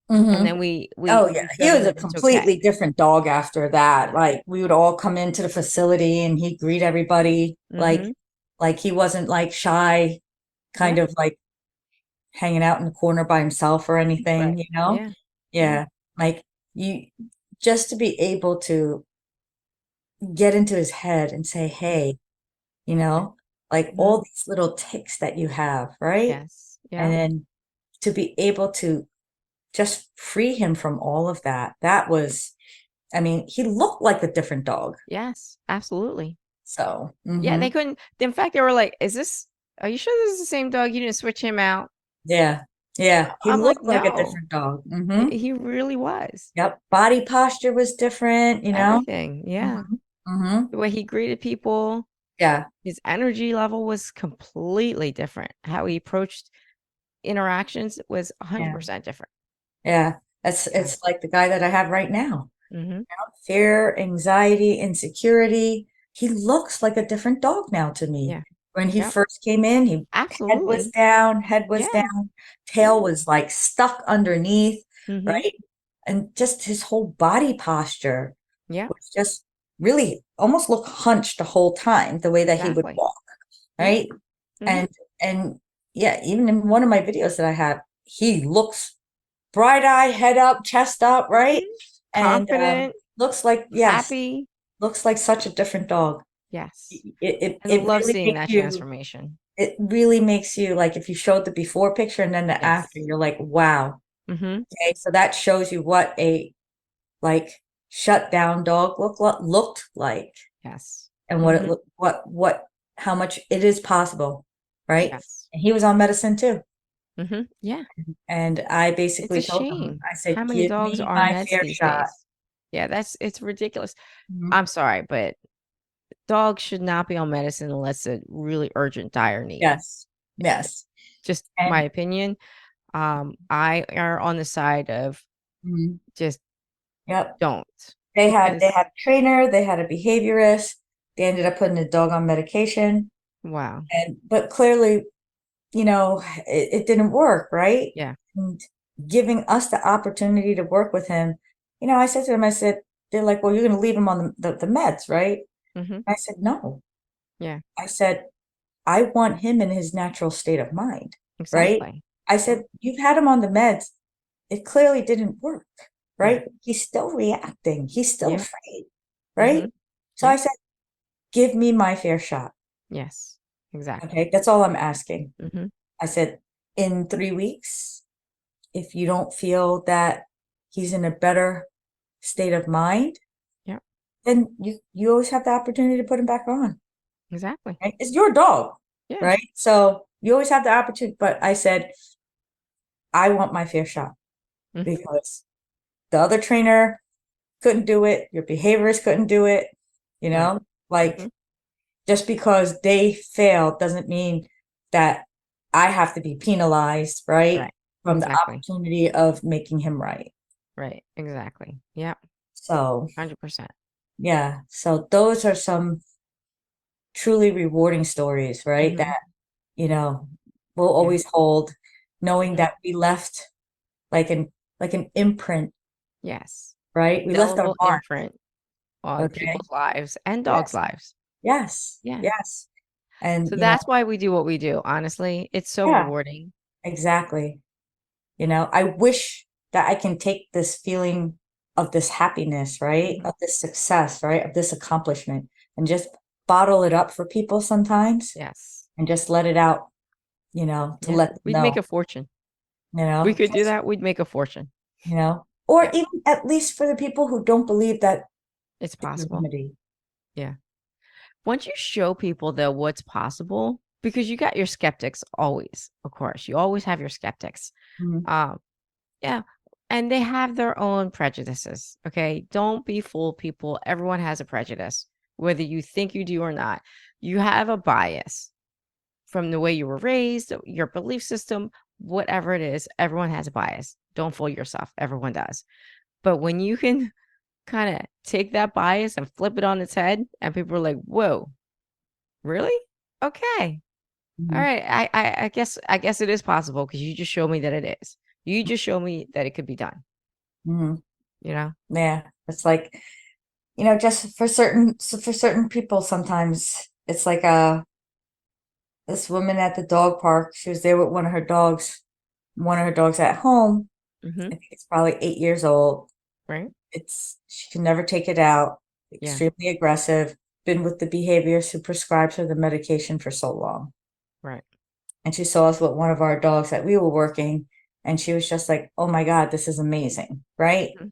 [SPEAKER 1] and
[SPEAKER 2] Hmm.
[SPEAKER 1] then we
[SPEAKER 2] Oh yeah,
[SPEAKER 1] we show
[SPEAKER 2] he
[SPEAKER 1] them
[SPEAKER 2] was a
[SPEAKER 1] that it's okay.
[SPEAKER 2] completely different dog after that. Like we would all come into the facility and he'd greet everybody
[SPEAKER 1] Mhm.
[SPEAKER 2] like he wasn't like shy, kind
[SPEAKER 1] Yeah.
[SPEAKER 2] of like hanging out in the corner by himself or anything,
[SPEAKER 1] Right.
[SPEAKER 2] you know?
[SPEAKER 1] Yeah. Yeah.
[SPEAKER 2] Yeah. Like you just to be able to get into his head and say,
[SPEAKER 1] Mhm.
[SPEAKER 2] "Hey, you know, like all
[SPEAKER 1] Mhm.
[SPEAKER 2] these little ticks that you have, right?"
[SPEAKER 1] Yes.
[SPEAKER 2] And
[SPEAKER 1] Yeah.
[SPEAKER 2] then to be able to just free him from all of that. That was, I mean, he looked like a different dog.
[SPEAKER 1] Yes. Absolutely.
[SPEAKER 2] So,
[SPEAKER 1] Yeah,
[SPEAKER 2] mhm.
[SPEAKER 1] they couldn't in fact, they were like, are you sure this is the same dog? You didn't switch him out?"
[SPEAKER 2] Yeah. Yeah. He
[SPEAKER 1] I'm like,
[SPEAKER 2] looked like a
[SPEAKER 1] "No."
[SPEAKER 2] different dog.
[SPEAKER 1] He
[SPEAKER 2] Mhm.
[SPEAKER 1] he really was.
[SPEAKER 2] Yep. Body posture was different, you know?
[SPEAKER 1] Everything. Yeah.
[SPEAKER 2] Mhm. Mhm.
[SPEAKER 1] The way he greeted people,
[SPEAKER 2] Yeah.
[SPEAKER 1] his energy level was completely different. How he approached interactions was
[SPEAKER 2] Yeah.
[SPEAKER 1] 100% different.
[SPEAKER 2] Yeah.
[SPEAKER 1] Yeah.
[SPEAKER 2] It's like the guy that I have right now.
[SPEAKER 1] Mhm.
[SPEAKER 2] Fear, anxiety, insecurity. He looks like a different dog now to me.
[SPEAKER 1] Yeah.
[SPEAKER 2] When he
[SPEAKER 1] Yep.
[SPEAKER 2] first came in, he
[SPEAKER 1] Absolutely.
[SPEAKER 2] head was
[SPEAKER 1] Yeah.
[SPEAKER 2] down,
[SPEAKER 1] Yeah.
[SPEAKER 2] tail was like stuck underneath,
[SPEAKER 1] Mhm.
[SPEAKER 2] right? And just his whole body posture
[SPEAKER 1] Yeah.
[SPEAKER 2] was just really almost looked hunched the whole time, the way that he would
[SPEAKER 1] Exactly.
[SPEAKER 2] walk,
[SPEAKER 1] Yeah.
[SPEAKER 2] right?
[SPEAKER 1] Mhm.
[SPEAKER 2] And and yeah, even in one of my videos that I have, he looks bright eye, head up, chest up, right?
[SPEAKER 1] Mhm.
[SPEAKER 2] And
[SPEAKER 1] Confident,
[SPEAKER 2] looks like, yes,
[SPEAKER 1] happy.
[SPEAKER 2] looks like such a different dog.
[SPEAKER 1] Yes. And I
[SPEAKER 2] It
[SPEAKER 1] love
[SPEAKER 2] really
[SPEAKER 1] seeing
[SPEAKER 2] makes
[SPEAKER 1] that
[SPEAKER 2] you,
[SPEAKER 1] transformation.
[SPEAKER 2] it really makes you like if you showed the before picture and then the after,
[SPEAKER 1] Yes.
[SPEAKER 2] you're like, wow.
[SPEAKER 1] Mhm.
[SPEAKER 2] Okay, so that shows you what a like shut down dog looked like
[SPEAKER 1] Yes.
[SPEAKER 2] and what it
[SPEAKER 1] Mhm.
[SPEAKER 2] looked what how much it is possible, right?
[SPEAKER 1] Yes.
[SPEAKER 2] And he was on medicine too.
[SPEAKER 1] Mhm. Yeah.
[SPEAKER 2] And I
[SPEAKER 1] It's a
[SPEAKER 2] basically told him,
[SPEAKER 1] shame
[SPEAKER 2] I
[SPEAKER 1] how
[SPEAKER 2] said,
[SPEAKER 1] many
[SPEAKER 2] give
[SPEAKER 1] dogs
[SPEAKER 2] me
[SPEAKER 1] are on
[SPEAKER 2] my
[SPEAKER 1] meds
[SPEAKER 2] fair
[SPEAKER 1] these
[SPEAKER 2] shot.
[SPEAKER 1] days. Yeah, it's ridiculous.
[SPEAKER 2] Mhm.
[SPEAKER 1] I'm sorry, but dogs should not be on medicine unless it's a really urgent, dire need.
[SPEAKER 2] Yes. Yes.
[SPEAKER 1] Just my
[SPEAKER 2] And
[SPEAKER 1] opinion. I are on the side of
[SPEAKER 2] mhm.
[SPEAKER 1] just
[SPEAKER 2] Yep.
[SPEAKER 1] don't
[SPEAKER 2] They
[SPEAKER 1] because
[SPEAKER 2] had a trainer, they had a behaviorist. They ended up putting the dog on medication.
[SPEAKER 1] wow.
[SPEAKER 2] And but clearly, it didn't work, right?
[SPEAKER 1] Yeah.
[SPEAKER 2] And giving us the opportunity to work with him, I said to him, I said, they're like, well, you're going to leave him on the meds, right?
[SPEAKER 1] Hmm.
[SPEAKER 2] I said, no.
[SPEAKER 1] Yeah.
[SPEAKER 2] I said, I want him in his natural state of mind, right?
[SPEAKER 1] Exactly.
[SPEAKER 2] I
[SPEAKER 1] Yeah.
[SPEAKER 2] said, you've had him on the meds. It clearly didn't work,
[SPEAKER 1] Yeah.
[SPEAKER 2] right? He's still reacting. He's still
[SPEAKER 1] Yeah.
[SPEAKER 2] afraid,
[SPEAKER 1] Hmm.
[SPEAKER 2] right? So I
[SPEAKER 1] Yeah.
[SPEAKER 2] said, give me my fair shot.
[SPEAKER 1] Yes. Exactly.
[SPEAKER 2] Okay. That's all I'm asking.
[SPEAKER 1] Hmm.
[SPEAKER 2] I said, in 3 weeks, if you don't feel that he's in a better state of mind,
[SPEAKER 1] Yeah.
[SPEAKER 2] then you always have the opportunity to put him back on.
[SPEAKER 1] Exactly.
[SPEAKER 2] Right? It's your dog,
[SPEAKER 1] Yeah.
[SPEAKER 2] right? So you always have the opportunity. But I said, I want my fair shot
[SPEAKER 1] Hmm.
[SPEAKER 2] because the other trainer couldn't do it, your behaviorist couldn't do it, you
[SPEAKER 1] Right.
[SPEAKER 2] know?
[SPEAKER 1] Hmm.
[SPEAKER 2] Like just because they failed doesn't mean that I have to be penalized, right?
[SPEAKER 1] Right.
[SPEAKER 2] From the
[SPEAKER 1] Exactly.
[SPEAKER 2] opportunity of making him right.
[SPEAKER 1] Right. Exactly. Yeah.
[SPEAKER 2] So
[SPEAKER 1] 100%.
[SPEAKER 2] yeah, so those are some truly rewarding stories, right?
[SPEAKER 1] Hmm.
[SPEAKER 2] That, you know, we'll
[SPEAKER 1] Yeah.
[SPEAKER 2] always hold, knowing
[SPEAKER 1] Hmm.
[SPEAKER 2] that we left like an imprint,
[SPEAKER 1] Yes.
[SPEAKER 2] right? We left our
[SPEAKER 1] Indelible
[SPEAKER 2] mark.
[SPEAKER 1] imprint on
[SPEAKER 2] Okay.
[SPEAKER 1] people's lives and dogs'
[SPEAKER 2] Yes.
[SPEAKER 1] lives.
[SPEAKER 2] Yes.
[SPEAKER 1] Yeah.
[SPEAKER 2] Yes. And
[SPEAKER 1] So that's why we do what we do. Honestly, it's so
[SPEAKER 2] yeah,
[SPEAKER 1] rewarding.
[SPEAKER 2] exactly. I wish that I can take this feeling of this happiness, right?
[SPEAKER 1] Mhm.
[SPEAKER 2] Of this success, right? Of this accomplishment and just bottle it up for people sometimes
[SPEAKER 1] Yes.
[SPEAKER 2] and just let it out, to
[SPEAKER 1] Yeah.
[SPEAKER 2] let them
[SPEAKER 1] We'd make
[SPEAKER 2] know,
[SPEAKER 1] a fortune.
[SPEAKER 2] you
[SPEAKER 1] We
[SPEAKER 2] know,
[SPEAKER 1] could do
[SPEAKER 2] just,
[SPEAKER 1] that. We'd make a fortune.
[SPEAKER 2] or
[SPEAKER 1] Yeah.
[SPEAKER 2] even at least for the people who don't believe that
[SPEAKER 1] It's
[SPEAKER 2] it's a
[SPEAKER 1] possible.
[SPEAKER 2] remedy.
[SPEAKER 1] Yeah. Once you show people though what's possible, because you got your skeptics always, of course. You always have your skeptics.
[SPEAKER 2] Mhm.
[SPEAKER 1] Um, yeah. And they have their own prejudices. Okay. Don't be fooled, people. Everyone has a prejudice, whether you think you do or not. You have a bias from the way you were raised, your belief system, whatever it is, everyone has a bias. Don't fool yourself. Everyone does. But when you can kind of take that bias and flip it on its head, and people are like, whoa, really? Okay. All
[SPEAKER 2] Mhm.
[SPEAKER 1] right. I guess it is possible because you just showed me that it is. You just showed me that it could be done,
[SPEAKER 2] Mhm.
[SPEAKER 1] you know?
[SPEAKER 2] Yeah. It's like, just for certain people, sometimes it's like this woman at the dog park. She was there with one of her dogs at home.
[SPEAKER 1] Hmm.
[SPEAKER 2] I think it's probably 8 years old.
[SPEAKER 1] Right?
[SPEAKER 2] She can never take it out,
[SPEAKER 1] Yeah.
[SPEAKER 2] extremely aggressive, been with the behaviorist who prescribes her the medication for so long.
[SPEAKER 1] Right.
[SPEAKER 2] And she saw us with one of our dogs that we were working, and she was just like, oh my God, this is amazing, right?
[SPEAKER 1] Hmm.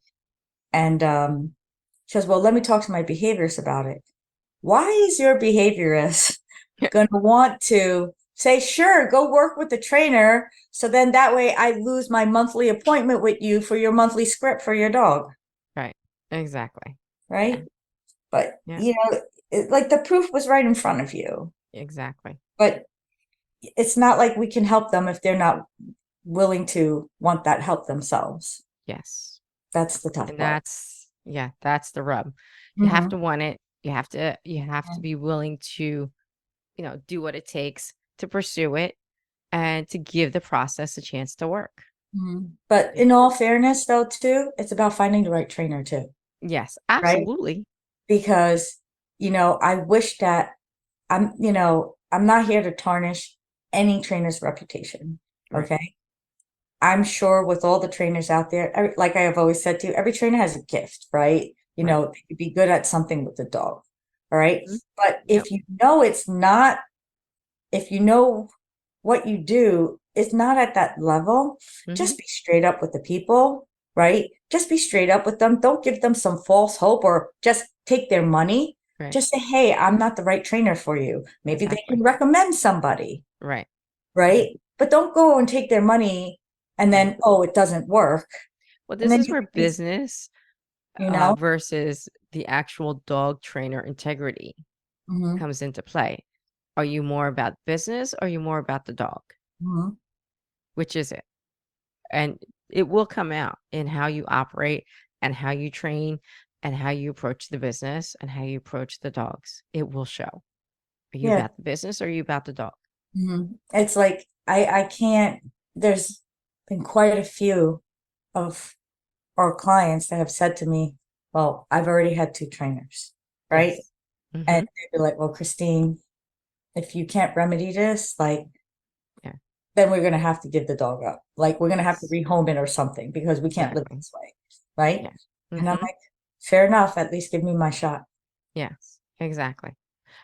[SPEAKER 2] And she goes, well, let me talk to my behaviorist about it. Why is your behaviorist going to want to say, sure, go work with the trainer? So then that way I lose my monthly appointment with you for your monthly script for your dog,
[SPEAKER 1] Right. Exactly. Yeah.
[SPEAKER 2] right? But,
[SPEAKER 1] Yeah.
[SPEAKER 2] like the proof was right in front of you.
[SPEAKER 1] Exactly.
[SPEAKER 2] But it's not like we can help them if they're not willing to want that help themselves.
[SPEAKER 1] Yes.
[SPEAKER 2] That's the tough
[SPEAKER 1] And
[SPEAKER 2] part.
[SPEAKER 1] that's the rub. You have
[SPEAKER 2] Hmm.
[SPEAKER 1] to want it. You have to be willing to, do what it takes to pursue it and to give the process a chance to work.
[SPEAKER 2] But
[SPEAKER 1] Yeah.
[SPEAKER 2] in all fairness, though, too, it's about finding the right trainer, too,
[SPEAKER 1] Yes,
[SPEAKER 2] right?
[SPEAKER 1] absolutely.
[SPEAKER 2] Because, I wish that I'm not here to tarnish any trainer's reputation.
[SPEAKER 1] Right.
[SPEAKER 2] Okay. I'm sure with all the trainers out there, like I have always said to you, every trainer has a gift, right?
[SPEAKER 1] Right.
[SPEAKER 2] They could be good at something with the dog. All right.
[SPEAKER 1] Mhm.
[SPEAKER 2] But
[SPEAKER 1] Yep.
[SPEAKER 2] if you know what you do is not at that level,
[SPEAKER 1] Mhm.
[SPEAKER 2] just be straight up with the people, right? Just be straight up with them. Don't give them some false hope or just take their money.
[SPEAKER 1] Right.
[SPEAKER 2] Just say, hey, I'm not the right trainer for you. Maybe they can
[SPEAKER 1] Exactly.
[SPEAKER 2] recommend somebody,
[SPEAKER 1] Right.
[SPEAKER 2] right? But don't go and take their money and
[SPEAKER 1] Right.
[SPEAKER 2] then, oh, it doesn't work.
[SPEAKER 1] Well,
[SPEAKER 2] And
[SPEAKER 1] this
[SPEAKER 2] then
[SPEAKER 1] is
[SPEAKER 2] you
[SPEAKER 1] where
[SPEAKER 2] could be,
[SPEAKER 1] business
[SPEAKER 2] you know?
[SPEAKER 1] versus the actual dog trainer integrity
[SPEAKER 2] Hmm.
[SPEAKER 1] comes into play. Are you more about business or are you more about the dog?
[SPEAKER 2] Hmm.
[SPEAKER 1] Which is it? And it will come out in how you operate and how you train and how you approach the business and how you approach the dogs. It will show. Are you
[SPEAKER 2] Yeah.
[SPEAKER 1] about the business or are you about the dog?
[SPEAKER 2] Hmm. It's like I can't, there's been quite a few of our clients that have said to me, well, I've already had two trainers, right?
[SPEAKER 1] Yes. Mm-hmm.
[SPEAKER 2] And they'd be like, well, Christine, if you can't remedy this, like,
[SPEAKER 1] Yeah.
[SPEAKER 2] then we're gonna have to give the dog up. Like, we're gonna have to
[SPEAKER 1] Yes.
[SPEAKER 2] rehome it or something because we can't live
[SPEAKER 1] Exactly.
[SPEAKER 2] this way, right?
[SPEAKER 1] Yeah.
[SPEAKER 2] And I'm
[SPEAKER 1] Mm-hmm.
[SPEAKER 2] like, fair enough, at least give me my shot.
[SPEAKER 1] Yes. Exactly.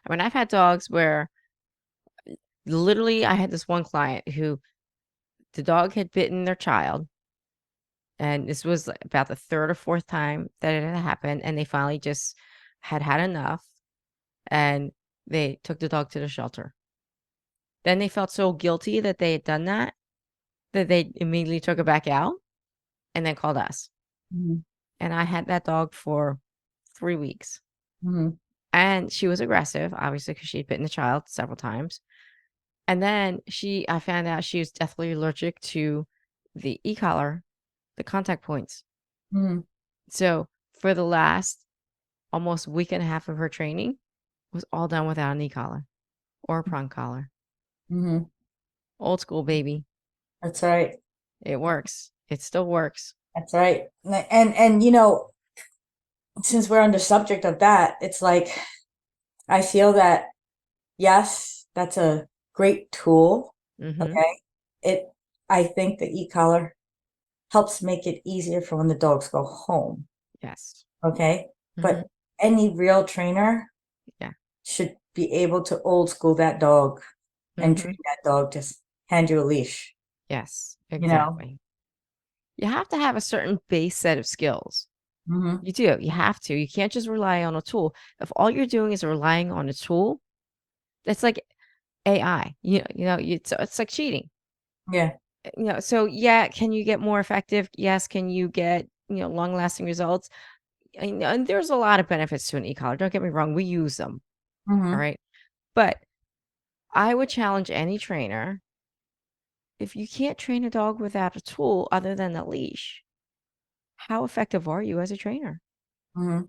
[SPEAKER 1] I mean, I've had dogs where literally I had this one client who the dog had bitten their child. And this was like about the third or fourth time that it had happened. And they finally just had enough and they took the dog to the shelter. Then they felt so guilty that they had done that, that they immediately took it back out and then called us.
[SPEAKER 2] Mhm.
[SPEAKER 1] And I had that dog for 3 weeks.
[SPEAKER 2] Mhm.
[SPEAKER 1] And she was aggressive, obviously, because she had bitten the child several times. And then I found out she was deathly allergic to the e-collar, the contact points.
[SPEAKER 2] Mhm.
[SPEAKER 1] So for the last almost week and a half of her training was all done without an e-collar or a prong collar.
[SPEAKER 2] Mhm.
[SPEAKER 1] Old school, baby.
[SPEAKER 2] That's right.
[SPEAKER 1] It works. It still works.
[SPEAKER 2] That's right. And since we're on the subject of that, it's like I feel that yes, that's a great tool.
[SPEAKER 1] Mhm.
[SPEAKER 2] Okay. It I think the e-collar helps make it easier for when the dogs go home.
[SPEAKER 1] Yes.
[SPEAKER 2] Okay. But
[SPEAKER 1] Mhm.
[SPEAKER 2] any real trainer
[SPEAKER 1] Yeah.
[SPEAKER 2] should be able to old school that dog and train
[SPEAKER 1] Mhm.
[SPEAKER 2] that dog to hand you a leash,
[SPEAKER 1] Yes.
[SPEAKER 2] you know?
[SPEAKER 1] Exactly. You have to have a certain base set of skills.
[SPEAKER 2] Hmm.
[SPEAKER 1] You do. You have to. You can't just rely on a tool. If all you're doing is relying on a tool, it's like AI. It's like cheating.
[SPEAKER 2] Yeah.
[SPEAKER 1] So yeah, can you get more effective? Yes. Can you get, long-lasting results? And there's a lot of benefits to an e-collar. Don't get me wrong. We use them. All
[SPEAKER 2] Hmm.
[SPEAKER 1] right. But I would challenge any trainer, if you can't train a dog without a tool other than a leash, how effective are you as a trainer?
[SPEAKER 2] Hmm.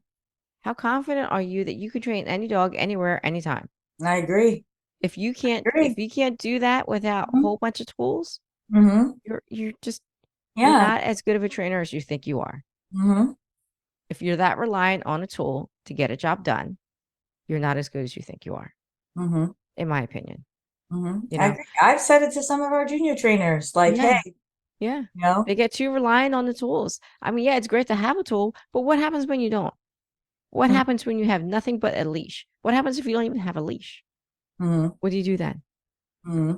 [SPEAKER 1] How confident are you that you can train any dog anywhere, anytime?
[SPEAKER 2] I agree.
[SPEAKER 1] If
[SPEAKER 2] Agree.
[SPEAKER 1] you can't do that without a
[SPEAKER 2] Hmm.
[SPEAKER 1] whole bunch of tools,
[SPEAKER 2] Hmm.
[SPEAKER 1] you're
[SPEAKER 2] Yeah.
[SPEAKER 1] not as good of a trainer as you think you are.
[SPEAKER 2] Hmm.
[SPEAKER 1] If you're that reliant on a tool to get a job done, you're not as good as you think you are,
[SPEAKER 2] Hmm.
[SPEAKER 1] in my opinion.
[SPEAKER 2] Hmm.
[SPEAKER 1] You
[SPEAKER 2] I
[SPEAKER 1] know?
[SPEAKER 2] agree. I've said it to some of our junior trainers, like, hey,
[SPEAKER 1] Yeah. Yeah.
[SPEAKER 2] you know,
[SPEAKER 1] They get too reliant on the tools. I mean, yeah, it's great to have a tool, but what happens when you don't? What happens when you have nothing but a leash? What happens if you don't even have a leash?
[SPEAKER 2] mm-hmm.
[SPEAKER 1] What do you do then?
[SPEAKER 2] Hmm.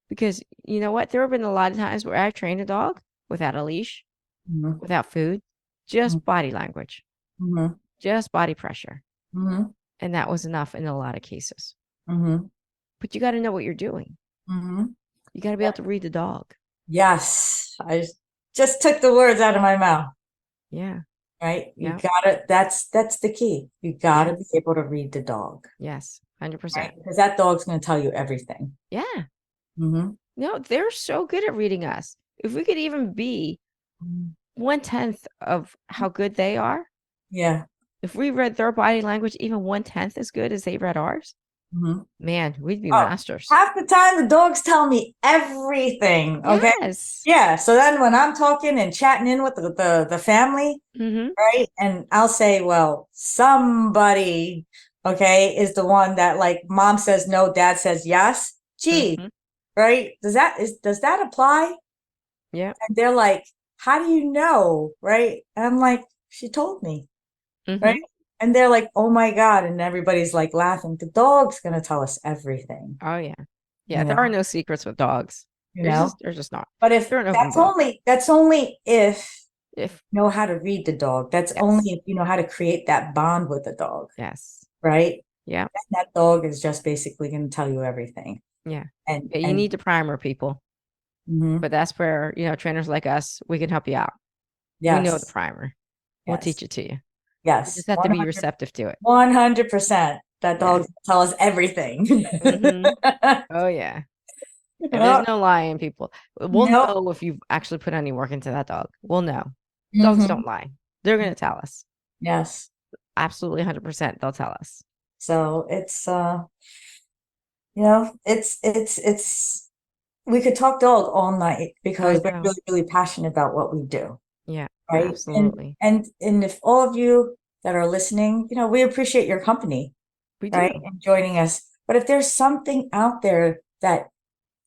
[SPEAKER 1] Because you know what? There have been a lot of times where I've trained a dog without a leash,
[SPEAKER 2] Hmm.
[SPEAKER 1] without food, just body language,
[SPEAKER 2] Hmm.
[SPEAKER 1] just body pressure.
[SPEAKER 2] Hmm.
[SPEAKER 1] And that was enough in a lot of cases.
[SPEAKER 2] Hmm.
[SPEAKER 1] But you got to know what you're doing.
[SPEAKER 2] Hmm.
[SPEAKER 1] You got to be able to read the dog.
[SPEAKER 2] Yes, I just took the words out of my mouth,
[SPEAKER 1] Yeah.
[SPEAKER 2] right? You
[SPEAKER 1] Yeah.
[SPEAKER 2] gotta, that's the key. You gotta be
[SPEAKER 1] Yes.
[SPEAKER 2] able to read the dog,
[SPEAKER 1] Yes. 100%.
[SPEAKER 2] right? Because that dog's gonna tell you everything.
[SPEAKER 1] Yeah.
[SPEAKER 2] Hmm.
[SPEAKER 1] No, they're so good at reading us. If we could even be 1/10 of how good they are,
[SPEAKER 2] Yeah.
[SPEAKER 1] if we read their body language even 1/10 as good as they read ours,
[SPEAKER 2] Hmm.
[SPEAKER 1] man, we'd be
[SPEAKER 2] Oh,
[SPEAKER 1] masters.
[SPEAKER 2] half the time the dogs tell me everything. Okay.
[SPEAKER 1] Yes.
[SPEAKER 2] Yeah. So then when I'm talking and chatting in with the family,
[SPEAKER 1] Mhm.
[SPEAKER 2] right? And I'll say, well, somebody, okay, is the one that like mom says no, dad says yes. Gee,
[SPEAKER 1] Mhm.
[SPEAKER 2] right? Does that apply?
[SPEAKER 1] Yeah.
[SPEAKER 2] And they're like, how do you know? Right? And I'm like, she told me, right?
[SPEAKER 1] Mhm.
[SPEAKER 2] And they're like, oh my God. And everybody's like laughing. The dog's gonna tell us everything,
[SPEAKER 1] Oh yeah. Yeah,
[SPEAKER 2] you
[SPEAKER 1] there are
[SPEAKER 2] know,
[SPEAKER 1] no secrets with dogs.
[SPEAKER 2] you
[SPEAKER 1] There's
[SPEAKER 2] know.
[SPEAKER 1] just there's just not.
[SPEAKER 2] But if
[SPEAKER 1] They're an open book.
[SPEAKER 2] that's only if
[SPEAKER 1] If
[SPEAKER 2] you know how to read the dog. That's only
[SPEAKER 1] yes.
[SPEAKER 2] if you know how to create that bond with the dog,
[SPEAKER 1] Yes.
[SPEAKER 2] right?
[SPEAKER 1] Yeah.
[SPEAKER 2] That dog is just basically going to tell you everything.
[SPEAKER 1] Yeah.
[SPEAKER 2] And
[SPEAKER 1] Yeah, you need to primer people,
[SPEAKER 2] mhm,
[SPEAKER 1] but that's where, trainers like us, we can help you out. We know the
[SPEAKER 2] yes,
[SPEAKER 1] primer. We'll
[SPEAKER 2] Yes.
[SPEAKER 1] teach it to you. You
[SPEAKER 2] Yes.
[SPEAKER 1] just have to be receptive to it.
[SPEAKER 2] 100%. That
[SPEAKER 1] Yeah.
[SPEAKER 2] dog tell us everything.
[SPEAKER 1] Mhm. Oh yeah. And there's no lying, people. We'll
[SPEAKER 2] Nope.
[SPEAKER 1] know if you've actually put any work into that dog. We'll know. Dogs
[SPEAKER 2] Mhm.
[SPEAKER 1] don't lie. They're gonna tell us.
[SPEAKER 2] Yes.
[SPEAKER 1] Absolutely 100%. They'll tell us.
[SPEAKER 2] So it's it's we could talk dog all night
[SPEAKER 1] I
[SPEAKER 2] because we're
[SPEAKER 1] know.
[SPEAKER 2] really, really passionate about what we do.
[SPEAKER 1] Yeah,
[SPEAKER 2] Right.
[SPEAKER 1] absolutely.
[SPEAKER 2] And if all of you that are listening, we appreciate your company,
[SPEAKER 1] We do.
[SPEAKER 2] right? And joining us. But if there's something out there that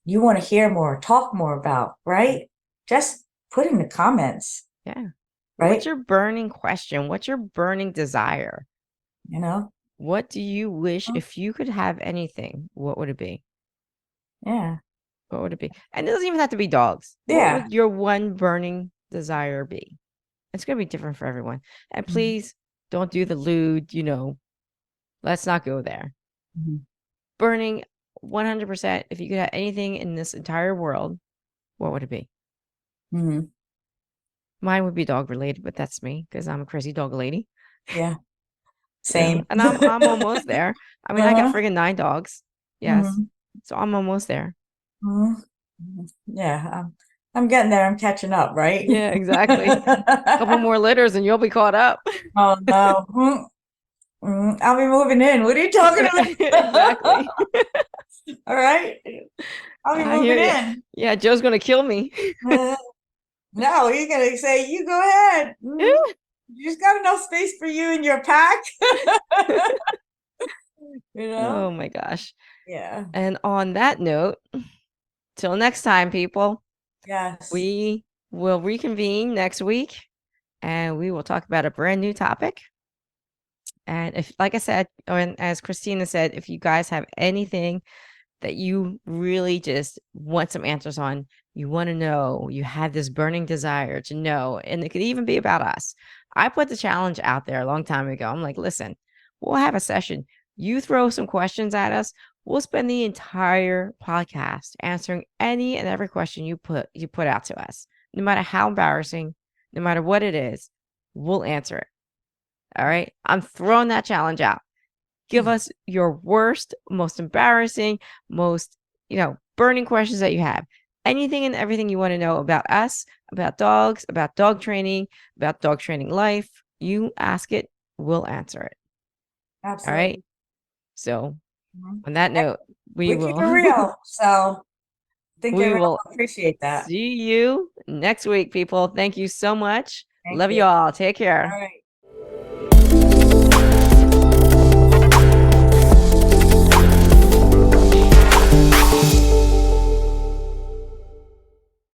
[SPEAKER 2] you want to hear more, talk more about, right? Just put in the comments,
[SPEAKER 1] Yeah. What's
[SPEAKER 2] right?
[SPEAKER 1] your burning question? What's your burning desire?
[SPEAKER 2] You know?
[SPEAKER 1] What do you wish if you could have anything? What would it be?
[SPEAKER 2] Yeah.
[SPEAKER 1] What would it be? And it doesn't even have to be dogs. What
[SPEAKER 2] Yeah.
[SPEAKER 1] would your one burning desire be? It's going to be different for everyone. And
[SPEAKER 2] Mhm.
[SPEAKER 1] please don't do the lewd, let's not go there.
[SPEAKER 2] Mhm.
[SPEAKER 1] Burning 100%. If you could have anything in this entire world, what would it be?
[SPEAKER 2] Mhm.
[SPEAKER 1] Mine would be dog related, but that's me because I'm a crazy dog lady.
[SPEAKER 2] Yeah. Same.
[SPEAKER 1] And I'm almost there. I mean, I got
[SPEAKER 2] Uh-huh.
[SPEAKER 1] friggin' 9 dogs. Yes.
[SPEAKER 2] Mhm.
[SPEAKER 1] So I'm almost there.
[SPEAKER 2] Mhm. Yeah. I'm getting there. I'm catching up, right?
[SPEAKER 1] Yeah, exactly. Couple more litters and you'll be caught up.
[SPEAKER 2] Oh no. I'll be moving in. What are you talking about?
[SPEAKER 1] Exactly.
[SPEAKER 2] All right. I'll be
[SPEAKER 1] I hear
[SPEAKER 2] moving
[SPEAKER 1] you.
[SPEAKER 2] in.
[SPEAKER 1] Yeah, Joe's gonna kill me.
[SPEAKER 2] No, he's gonna say, "You go ahead. You just got enough space for you and your pack." You know?
[SPEAKER 1] Oh my gosh.
[SPEAKER 2] Yeah.
[SPEAKER 1] And on that note, till next time, people,
[SPEAKER 2] Yes.
[SPEAKER 1] we will reconvene next week and we will talk about a brand new topic. And if, like I said, and as Christina said, if you guys have anything that you really just want some answers on, you want to know, you have this burning desire to know, and it could even be about us. I put the challenge out there a long time ago. I'm like, listen, we'll have a session. You throw some questions at us. We'll spend the entire podcast answering any and every question you put out to us. No matter how embarrassing, no matter what it is, we'll answer it. All right. I'm throwing that challenge out. Give us your worst, most embarrassing, most, burning questions that you have. Anything and everything you want to know about us, about dogs, about dog training, about dog training life. You ask it, we'll answer it. All right.
[SPEAKER 2] Absolutely.
[SPEAKER 1] So
[SPEAKER 2] Mhm.
[SPEAKER 1] on that note, we
[SPEAKER 2] We keep
[SPEAKER 1] will
[SPEAKER 2] it real. So I think
[SPEAKER 1] we
[SPEAKER 2] everyone
[SPEAKER 1] will
[SPEAKER 2] will appreciate that.
[SPEAKER 1] see you next week, people. Thank you so much.
[SPEAKER 2] Thank
[SPEAKER 1] Love
[SPEAKER 2] you.
[SPEAKER 1] you all. Take
[SPEAKER 2] All
[SPEAKER 1] care.
[SPEAKER 2] right.